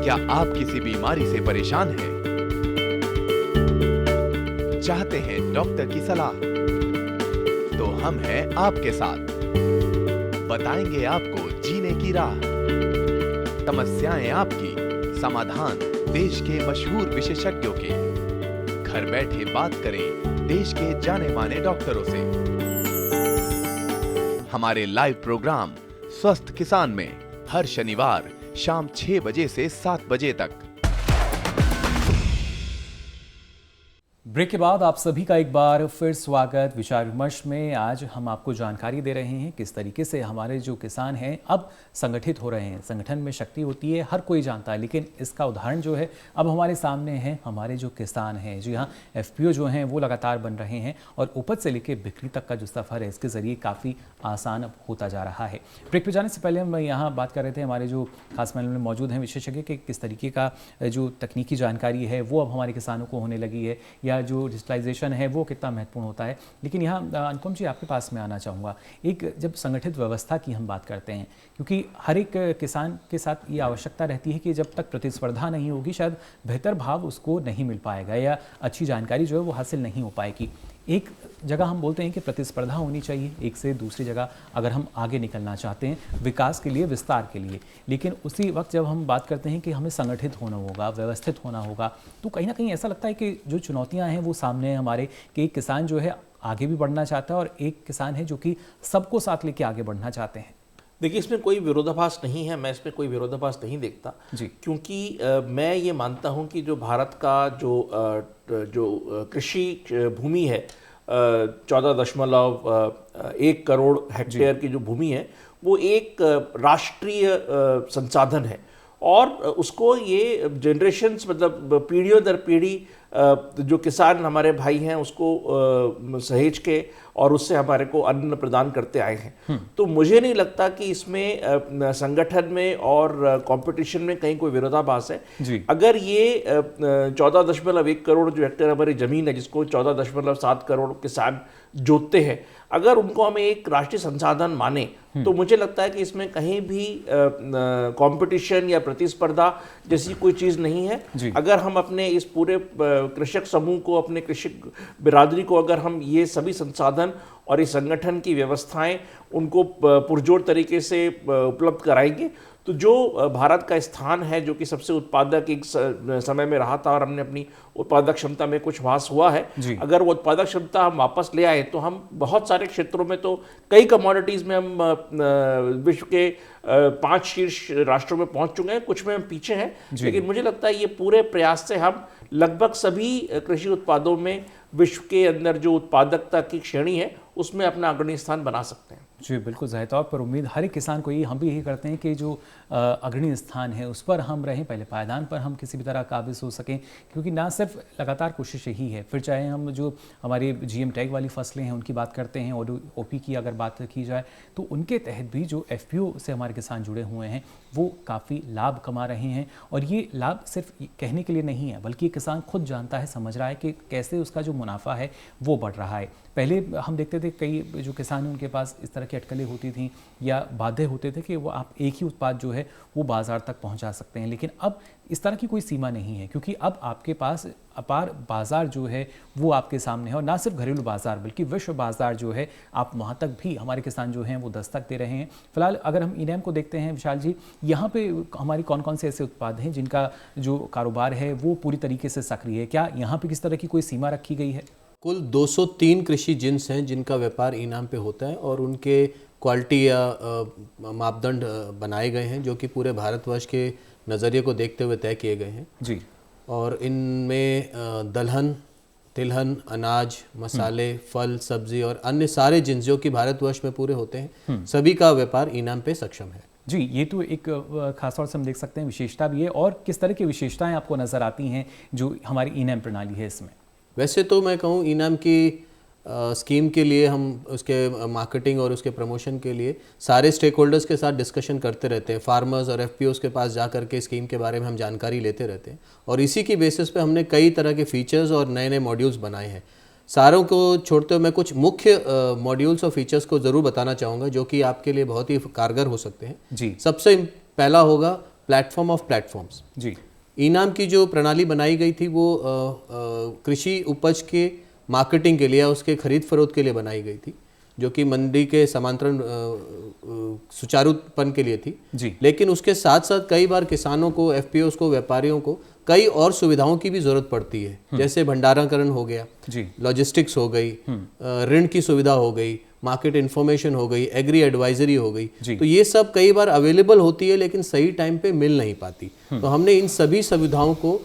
Speaker 6: क्या आप किसी बीमारी से परेशान हैं? चाहते हैं डॉक्टर की सलाह? तो हम हैं आपके साथ, बताएंगे आपको जीने की राह। समस्याएं आपकी, समाधान देश के मशहूर विशेषज्ञों के। घर बैठे बात करें देश के जाने माने डॉक्टरों से। हमारे लाइव प्रोग्राम स्वस्थ किसान में हर शनिवार शाम 6 बजे से 7 बजे तक।
Speaker 1: ब्रेक के बाद आप सभी का एक बार फिर स्वागत विचार विमर्श में। आज हम आपको जानकारी दे रहे हैं किस तरीके से हमारे जो किसान हैं अब संगठित हो रहे हैं। संगठन में शक्ति होती है, हर कोई जानता है, लेकिन इसका उदाहरण जो है अब हमारे सामने है हमारे जो किसान हैं। जी हाँ, FPO जो हैं वो लगातार बन रहे हैं और उपज से लेकर बिक्री तक का जो सफ़र है इसके ज़रिए काफ़ी आसान अब होता जा रहा है। ब्रेक पे जाने से पहले हम यहाँ बात कर रहे थे, हमारे जो खास पैनल में मौजूद हैं विशेषज्ञ कि किस तरीके का जो तकनीकी जानकारी है वो अब हमारे किसानों को होने लगी है, या जो डिजिटलाइजेशन है वो कितना महत्वपूर्ण होता है। लेकिन यहाँ अनुपम जी आपके पास में आना चाहूँगा, एक जब संगठित व्यवस्था की हम बात करते हैं, क्योंकि हर एक किसान के साथ ये आवश्यकता रहती है कि जब तक प्रतिस्पर्धा नहीं होगी शायद बेहतर भाव उसको नहीं मिल पाएगा या अच्छी जानकारी जो है वो हासिल नहीं हो पाएगी। एक जगह हम बोलते हैं कि प्रतिस्पर्धा होनी चाहिए एक से दूसरी जगह अगर हम आगे निकलना चाहते हैं विकास के लिए, विस्तार के लिए, लेकिन उसी वक्त जब हम बात करते हैं कि हमें संगठित होना होगा, व्यवस्थित होना होगा, तो कहीं ना कहीं ऐसा लगता है कि जो चुनौतियां हैं वो सामने हैं हमारे, कि एक किसान जो है आगे भी बढ़ना चाहता है और एक किसान है जो कि सबको साथ लेके आगे बढ़ना चाहते हैं।
Speaker 5: देखिए, इसमें कोई विरोधाभास नहीं है, मैं इसमें कोई विरोधाभास नहीं देखता
Speaker 1: जी, क्योंकि
Speaker 5: मैं ये मानता हूँ कि जो भारत का जो कृषि भूमि है 14.1 करोड़ हेक्टेयर की जो भूमि है वो एक राष्ट्रीय संसाधन है और उसको ये जनरेशन्स मतलब पीढ़ियों दर पीढ़ी जो किसान हमारे भाई हैं उसको सहेज के और उससे हमारे को अन्न प्रदान करते आए हैं। तो मुझे नहीं लगता कि इसमें संगठन में और कंपटीशन में कहीं कोई विरोधाभास है। अगर ये 14.1 करोड़ जो हेक्टेयर हमारी जमीन है जिसको 14.7 करोड़ किसान जोतते हैं, अगर उनको हमें एक राष्ट्रीय संसाधन माने तो मुझे लगता है कि इसमें कहीं भी कंपटीशन या प्रतिस्पर्धा जैसी कोई चीज़ नहीं है। अगर हम अपने इस पूरे कृषक समूह को, अपने कृषक बिरादरी को अगर हम ये सभी संसाधन और इस संगठन की व्यवस्थाएं उनको पुरजोर तरीके से उपलब्ध कराएंगे तो जो भारत का स्थान है जो कि सबसे उत्पादक एक समय में रहा था और हमने अपनी उत्पादक क्षमता में कुछ ह्रास हुआ है, अगर वो उत्पादक क्षमता हम वापस ले आए तो हम बहुत सारे क्षेत्रों में, तो कई कमोडिटीज़ में हम विश्व के 5 शीर्ष राष्ट्रों में पहुंच चुके हैं, कुछ में हम पीछे हैं, लेकिन मुझे लगता है ये पूरे प्रयास से हम लगभग सभी कृषि उत्पादों में विश्व के अंदर जो उत्पादकता की श्रेणी है उसमें अपना अग्रणी स्थान बना सकते हैं।
Speaker 1: जी बिल्कुल, ज़ाहिर तौर पर उम्मीद हर एक किसान को हम भी यही करते हैं कि जो अग्रणी स्थान है उस पर हम रहें, पहले पायदान पर हम किसी भी तरह काबिज हो सकें, क्योंकि ना सिर्फ लगातार कोशिश यही है, फिर चाहे हम जो हमारी GM टैग वाली फसलें हैं उनकी बात करते हैं और OP की अगर बात की जाए तो उनके तहत भी जो FPO से हमारे किसान जुड़े हुए हैं वो काफ़ी लाभ कमा रहे हैं। और ये लाभ सिर्फ कहने के लिए नहीं है बल्कि किसान खुद जानता है, समझ रहा है कि कैसे उसका जो मुनाफा है वो बढ़ रहा है। पहले हम देखते थे कई जो किसान हैं उनके पास इस तरह की अटकलें होती थी या बाध्य होते थे कि वो आप एक ही उत्पाद जो है वो बाज़ार तक पहुंचा सकते हैं, लेकिन अब इस तरह की कोई सीमा नहीं है क्योंकि अब आपके पास अपार बाज़ार जो है वो आपके सामने है और ना सिर्फ घरेलू बाज़ार बल्कि विश्व बाज़ार जो है आप वहाँ तक भी हमारे किसान जो हैं वो दस्तक दे रहे हैं। फिलहाल अगर हम इनेम को देखते हैं विशाल जी, यहाँ पे हमारी कौन कौन से ऐसे उत्पाद हैं जिनका जो कारोबार है वो पूरी तरीके से सक्रिय है, क्या यहाँ पे किस तरह की कोई सीमा रखी गई है?
Speaker 2: कुल 203 कृषि जिन्स हैं जिनका व्यापार इनाम पे होता है और उनके क्वालिटी या मापदंड बनाए गए हैं जो कि पूरे भारतवर्ष के नज़रिए को देखते हुए तय किए गए हैं जी। और इनमें दलहन, तिलहन, अनाज, मसाले, फल, सब्जी और अन्य सारे जिन्स जो कि भारतवर्ष में पूरे होते हैं, सभी का व्यापार ई-नाम पे सक्षम है।
Speaker 1: जी, ये तो एक खासतौर से हम देख सकते हैं विशेषता भी है। और किस तरह की विशेषताएं आपको नज़र आती हैं जो हमारी ई-नाम प्रणाली है इसमें?
Speaker 2: वैसे तो मैं कहूँ ई-नाम की स्कीम के लिए हम उसके मार्केटिंग और उसके प्रमोशन के लिए सारे स्टेक होल्डर्स के साथ डिस्कशन करते रहते हैं। फार्मर्स और एफपीओस के पास जा करके स्कीम के बारे में हम जानकारी लेते रहते हैं और इसी की बेसिस पे हमने कई तरह के फीचर्स और नए नए मॉड्यूल्स बनाए हैं। सारों को छोड़ते हुए मैं कुछ मुख्य मॉड्यूल्स और फीचर्स को ज़रूर बताना चाहूँगा जो कि आपके लिए बहुत ही कारगर हो सकते हैं।
Speaker 1: जी,
Speaker 2: सबसे पहला होगा प्लेटफॉर्म ऑफ प्लेटफॉर्म्स।
Speaker 1: जी,
Speaker 2: ई-नाम की जो प्रणाली बनाई गई थी वो कृषि उपज के मार्केटिंग के लिए या उसके खरीद फरोख्त के लिए बनाई गई थी, जो कि मंडी के समांतरण सुचारूपन के लिए थी।
Speaker 1: जी,
Speaker 2: लेकिन उसके साथ साथ कई बार किसानों को, एफपीओस को, व्यापारियों को कई और सुविधाओं की भी जरूरत पड़ती है, जैसे भंडारणकरण हो गया,
Speaker 1: जी,
Speaker 2: लॉजिस्टिक्स हो गई, ऋण की सुविधा हो गई, मार्केट इन्फॉर्मेशन हो गई, एग्री एडवाइजरी हो गई। तो ये सब कई बार अवेलेबल होती है लेकिन सही टाइम पे मिल नहीं पाती। तो हमने इन सभी सुविधाओं को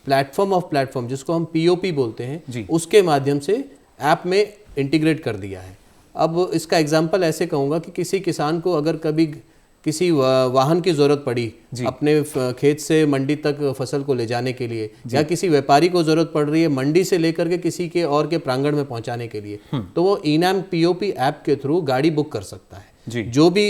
Speaker 2: प्लेटफॉर्म ऑफ प्लेटफॉर्म, जिसको हम पीओपी बोलते हैं, उसके माध्यम से ऐप में इंटीग्रेट कर दिया है। अब इसका एग्जांपल ऐसे कहूँगा कि किसी किसान को अगर कभी किसी वाहन की ज़रूरत पड़ी अपने खेत से मंडी तक फसल को ले जाने के लिए, या किसी व्यापारी को ज़रूरत पड़ रही है मंडी से लेकर के किसी के और के प्रांगण में पहुंचाने के लिए, तो वो ई-नाम पीओपी ऐप के थ्रू गाड़ी बुक कर सकता है। जो भी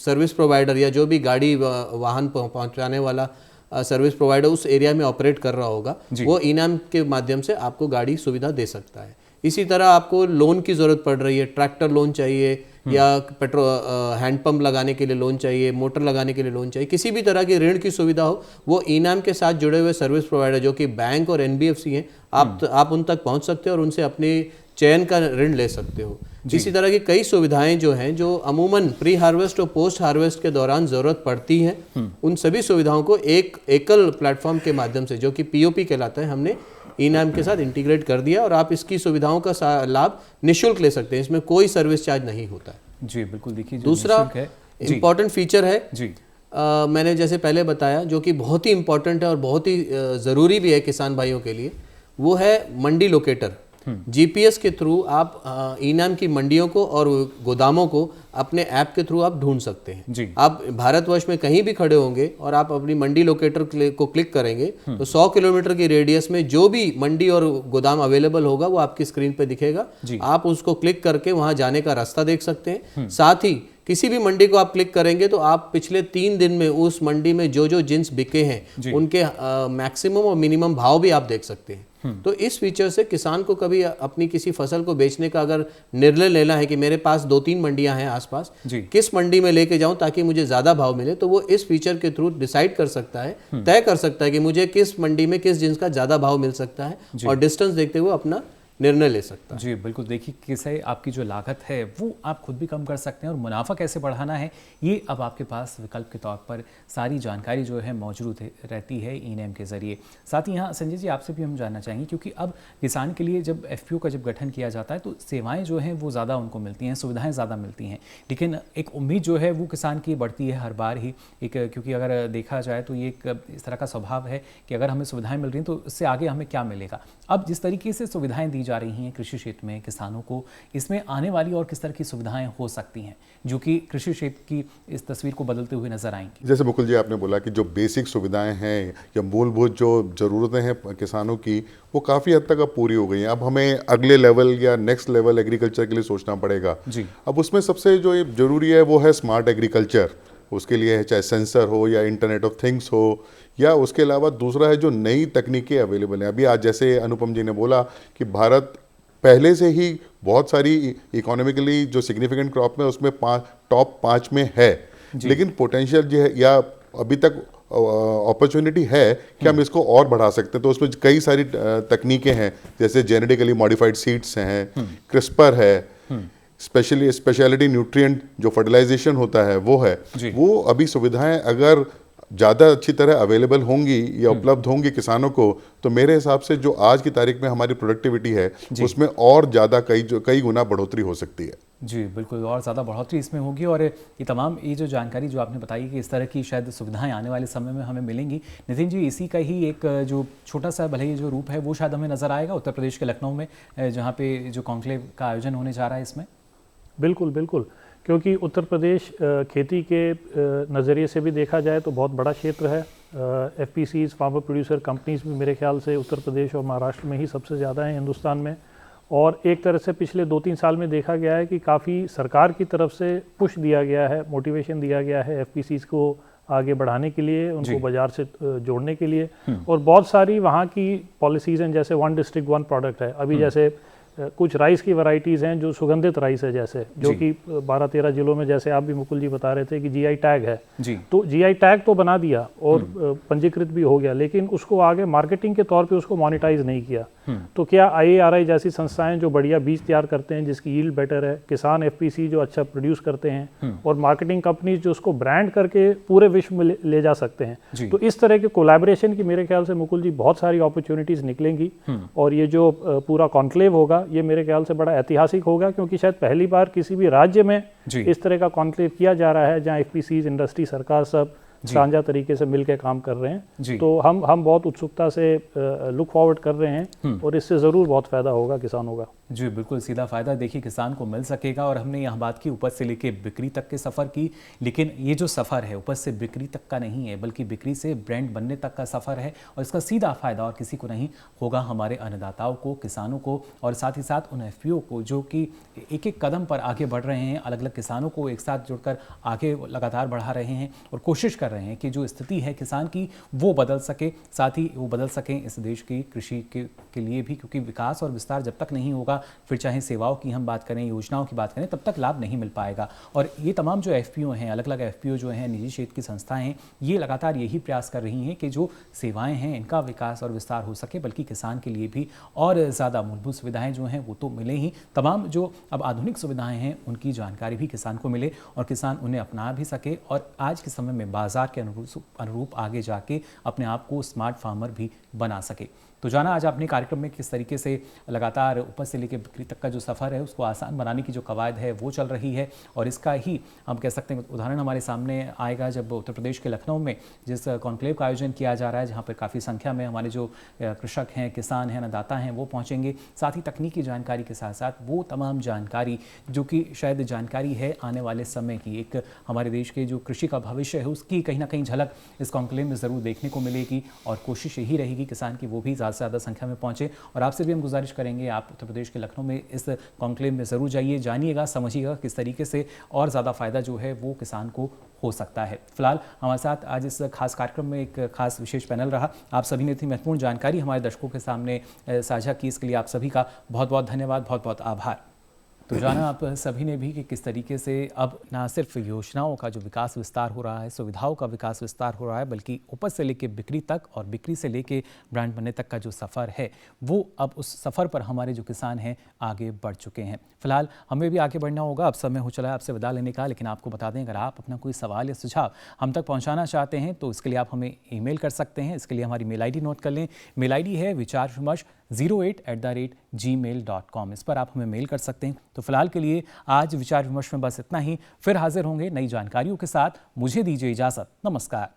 Speaker 2: सर्विस प्रोवाइडर या जो भी गाड़ी वाहन पहुंचाने वाला सर्विस प्रोवाइडर उस एरिया में ऑपरेट कर रहा होगा, वो ई-नाम के माध्यम से आपको गाड़ी सुविधा दे सकता है। इसी तरह आपको लोन की ज़रूरत पड़ रही है, ट्रैक्टर लोन चाहिए या पेट्रोल हैंडपंप लगाने के लिए लोन चाहिए, मोटर लगाने के लिए लोन चाहिए, किसी भी तरह की ऋण की सुविधा हो, वो ई-नाम के साथ जुड़े हुए सर्विस प्रोवाइडर जो कि बैंक और एनबीएफसी हैं, आप उन तक पहुंच सकते हो और उनसे अपने चयन का ऋण ले सकते हो। इसी तरह की कई सुविधाएं जो हैं, जो अमूमन प्री हार्वेस्ट और पोस्ट हार्वेस्ट के दौरान ज़रूरत पड़ती हैं, उन सभी सुविधाओं को एक एकल प्लेटफॉर्म के माध्यम से, जो कि पीओपी कहलाता है, हमने ई-नाम के साथ इंटीग्रेट कर दिया और आप इसकी सुविधाओं का लाभ निःशुल्क ले सकते हैं। इसमें कोई सर्विस चार्ज नहीं होता है।
Speaker 1: जी, बिल्कुल। देखिए,
Speaker 2: दूसरा इम्पॉर्टेंट फीचर है,
Speaker 1: जी,
Speaker 2: मैंने जैसे पहले बताया, जो कि बहुत ही इंपॉर्टेंट है और बहुत ही ज़रूरी भी है किसान भाइयों के लिए, वो है मंडी लोकेटर। जीपीएस के थ्रू आप ई-नाम की मंडियों को और गोदामों को अपने ऐप के थ्रू आप ढूंढ सकते हैं। आप भारतवर्ष में कहीं भी खड़े होंगे और आप अपनी मंडी लोकेटर को क्लिक करेंगे तो 100 किलोमीटर की रेडियस में जो भी मंडी और गोदाम अवेलेबल होगा वो आपकी स्क्रीन पे दिखेगा। आप उसको क्लिक करके वहां जाने का रास्ता देख सकते हैं। साथ ही किसी भी मंडी को आप क्लिक करेंगे तो आप पिछले 3 दिन में उस मंडी में जो जो जिन्स बिके हैं उनके मैक्सिमम और मिनिमम भाव भी आप देख सकते हैं। तो इस फीचर से किसान को कभी अपनी किसी फसल को बेचने का अगर निर्णय लेना है कि मेरे पास 2-3 मंडियां हैं आसपास, किस मंडी में लेके जाऊं ताकि मुझे ज्यादा भाव मिले, तो वो इस फीचर के थ्रू डिसाइड कर सकता है, तय कर सकता है कि मुझे किस मंडी में किस जिन्स का ज्यादा भाव मिल सकता है और डिस्टेंस देखते हुए अपना निर्णय ले सकता है।
Speaker 1: जी, बिल्कुल। देखिए, कैसे आपकी जो लागत है वो आप खुद भी कम कर सकते हैं और मुनाफा कैसे बढ़ाना है, ये अब आपके पास विकल्प के तौर पर सारी जानकारी जो है मौजूद रहती है ई-नाम के ज़रिए। साथ ही यहाँ संजय जी, आपसे भी हम जानना चाहेंगे, क्योंकि अब किसान के लिए जब एफपीओ का जब गठन किया जाता है तो सेवाएं जो हैं वो ज़्यादा उनको मिलती हैं, सुविधाएं ज़्यादा मिलती हैं, लेकिन एक उम्मीद जो है वो किसान की बढ़ती है हर बार ही, क्योंकि अगर देखा जाए तो ये एक इस तरह का स्वभाव है कि अगर हमें सुविधाएँ मिल रही हैं तो इससे आगे हमें क्या मिलेगा। अब जिस तरीके से सुविधाएँ दी जा रही हैं कृषि क्षेत्र में किसानों को, इसमें आने वाली और किस तरह की सुविधाएं हो सकती हैं जो कि कृषि क्षेत्र की इस तस्वीर को बदलते हुए नजर आएंगी?
Speaker 3: जैसे मुकुल जी आपने बोला कि जो बेसिक सुविधाएं हैं या मूलभूत जो ज़रूरतें हैं किसानों की, वो काफ़ी हद तक अब पूरी हो गई हैं। अब हमें अगले लेवल या नेक्स्ट लेवल एग्रीकल्चर के लिए सोचना पड़ेगा जी। अब उसमें सबसे जो ज़रूरी है वो है स्मार्ट एग्रीकल्चर। उसके लिए चाहे सेंसर हो या इंटरनेट ऑफ थिंग्स हो, या उसके अलावा दूसरा है जो नई तकनीकें अवेलेबल हैं। अभी आज जैसे अनुपम जी ने बोला कि भारत पहले से ही बहुत सारी इकोनॉमिकली जो सिग्निफिकेंट क्रॉप में उसमें टॉप 5 में है, लेकिन पोटेंशियल जो है या अभी तक अपॉर्चुनिटी है कि हम इसको और बढ़ा सकते हैं। तो उसमें कई सारी तकनीकें हैं, जैसे जेनेटिकली मॉडिफाइड सीड्स हैं, क्रिस्पर है, स्पेशलिटी न्यूट्रिएंट जो फर्टिलाइजेशन होता है वो है। वो अभी सुविधाएं अगर ज़्यादा अच्छी तरह अवेलेबल होंगी या उपलब्ध होंगी किसानों को, तो मेरे हिसाब से जो आज की तारीख में हमारी प्रोडक्टिविटी है उसमें और ज़्यादा कई गुना बढ़ोतरी हो सकती है।
Speaker 1: जी बिल्कुल, और ज़्यादा बढ़ोतरी इसमें होगी। और ये तमाम ये जो जानकारी जो आपने बताई कि इस तरह की शायद सुविधाएं आने वाले समय में हमें मिलेंगी, नितिन जी इसी का ही एक जो छोटा सा भले ही जो रूप है वो शायद हमें नज़र आएगा उत्तर प्रदेश के लखनऊ में, जहाँ पे जो कॉन्क्लेव का आयोजन होने जा रहा है इसमें।
Speaker 4: बिल्कुल बिल्कुल, क्योंकि उत्तर प्रदेश खेती के नज़रिए से भी देखा जाए तो बहुत बड़ा क्षेत्र है। FPCs फार्मर प्रोड्यूसर कंपनीज भी मेरे ख्याल से उत्तर प्रदेश और महाराष्ट्र में ही सबसे ज़्यादा हैं हिंदुस्तान में। और एक तरह से पिछले 2-3 साल में देखा गया है कि काफ़ी सरकार की तरफ से पुश दिया गया है, मोटिवेशन दिया गया है FPCs को आगे बढ़ाने के लिए, उनको बाज़ार से जोड़ने के लिए। और बहुत सारी वहाँ की पॉलिसीज़ हैं, जैसे 1 डिस्ट्रिक्ट 1 प्रोडक्ट है। अभी जैसे कुछ राइस की वैरायटीज़ हैं जो सुगंधित राइस है, जैसे जो कि 12-13 जिलों में, जैसे आप भी मुकुल जी बता रहे थे कि GI टैग है
Speaker 1: जी।
Speaker 4: तो GI टैग तो बना दिया और पंजीकृत भी हो गया, लेकिन उसको आगे मार्केटिंग के तौर पे उसको मोनेटाइज नहीं किया। तो क्या IARI जैसी संस्थाएं जो बढ़िया बीज तैयार करते हैं, जिसकी यील्ड बेटर है, किसान FPC जो अच्छा प्रोड्यूस करते हैं, और मार्केटिंग कंपनीज जो उसको ब्रांड करके पूरे विश्व में ले जा सकते हैं, तो इस तरह के कोलैबोरेशन की मेरे ख्याल से मुकुल जी बहुत सारी अपॉर्चुनिटीज़ निकलेंगी। और ये जो पूरा कॉन्क्लेव होगा ये मेरे ख्याल से बड़ा ऐतिहासिक होगा, क्योंकि शायद पहली बार किसी भी राज्य में इस तरह का कॉन्क्लेव किया जा रहा है जहां FPCs, इंडस्ट्री, सरकार सब साझा तरीके से मिलकर काम कर रहे हैं। तो हम बहुत उत्सुकता से लुक फॉरवर्ड कर रहे हैं और इससे ज़रूर बहुत फ़ायदा होगा किसानों का।
Speaker 1: जी बिल्कुल, सीधा फ़ायदा देखिए किसान को मिल सकेगा। और हमने यहाँ बात की उपज से लेके बिक्री तक के सफ़र की, लेकिन ये जो सफ़र है उपज से बिक्री तक का नहीं है, बल्कि बिक्री से ब्रांड बनने तक का सफ़र है। और इसका सीधा फ़ायदा और किसी को नहीं होगा, हमारे अन्नदाताओं को, किसानों को, और साथ ही साथ उन FPO को जो कि एक एक कदम पर आगे बढ़ रहे हैं, अलग अलग किसानों को एक साथ जुड़कर आगे लगातार बढ़ा रहे हैं और कोशिश कर रहे हैं कि जो स्थिति है किसान की वो बदल सके, साथ ही वो बदल सकें इस देश की कृषि के लिए भी, क्योंकि विकास और विस्तार जब तक नहीं होगा, फिर चाहे सेवाओं की हम बात करें, योजनाओं की बात करें, तब तक लाभ नहीं मिल पाएगा। और ये तमाम जो FPO हैं, अलग अलग FPO जो हैं, निजी क्षेत्र की संस्थाएं हैं, ये लगातार यही प्रयास कर रही हैं कि जो सेवाएं हैं इनका विकास और विस्तार हो सके, बल्कि किसान के लिए भी और ज़्यादा मूलभूत सुविधाएं जो हैं वो तो मिले ही, तमाम जो अब आधुनिक सुविधाएं हैं उनकी जानकारी भी किसान को मिले और किसान उन्हें अपना भी सके और आज के समय में बाजार के अनुरूप आगे जाके अपने आप को स्मार्ट फार्मर भी बना सके। तो जाना आज आपने कार्यक्रम में किस तरीके से लगातार उपज से लेकर बिक्री तक का जो सफ़र है उसको आसान बनाने की जो कवायद है वो चल रही है। और इसका ही हम कह सकते हैं उदाहरण हमारे सामने आएगा जब उत्तर प्रदेश के लखनऊ में जिस कॉन्क्लेव का आयोजन किया जा रहा है, जहाँ पर काफ़ी संख्या में हमारे जो कृषक हैं, किसान हैं, अन्नदाता हैं वो पहुँचेंगे। साथ ही तकनीकी जानकारी के साथ साथ वो तमाम जानकारी जो कि शायद जानकारी है आने वाले समय की, एक हमारे देश के जो कृषि का भविष्य है उसकी कहीं ना कहीं झलक इस कॉन्क्लेव में ज़रूर देखने को मिलेगी। और कोशिश यही रहेगी किसान की वो भी ज़्यादा संख्या में पहुंचे। और आपसे भी हम गुजारिश करेंगे आप उत्तर प्रदेश के लखनऊ में इस कॉन्क्लेव में ज़रूर जाइए, जानिएगा, समझिएगा किस तरीके से और ज़्यादा फ़ायदा जो है वो किसान को हो सकता है। फिलहाल हमारे साथ आज इस खास कार्यक्रम में एक खास विशेष पैनल रहा। आप सभी ने इतनी महत्वपूर्ण जानकारी हमारे दर्शकों के सामने साझा की, इसके लिए आप सभी का बहुत बहुत धन्यवाद, बहुत बहुत आभार। तो जाना आप सभी ने भी कि किस तरीके से अब ना सिर्फ योजनाओं का जो विकास विस्तार हो रहा है, सुविधाओं का विकास विस्तार हो रहा है, बल्कि उपज से लेके बिक्री तक और बिक्री से लेके ब्रांड बनने तक का जो सफ़र है वो अब उस सफ़र पर हमारे जो किसान हैं आगे बढ़ चुके हैं। फिलहाल हमें भी आगे बढ़ना होगा, अब समय हो चला है आपसे विदा लेने का। लेकिन आपको बता दें, अगर आप अपना कोई सवाल या सुझाव हम तक पहुँचाना चाहते हैं तो इसके लिए आप हमें ईमेल कर सकते हैं। इसके लिए हमारी मेल ID नोट कर लें। मेल ID है vichar-vimash08@gmail.com। इस पर आप हमें मेल कर सकते हैं। तो फिलहाल के लिए आज विचार विमर्श में बस इतना ही। फिर हाजिर होंगे नई जानकारियों के साथ। मुझे दीजिए इजाज़त। नमस्कार।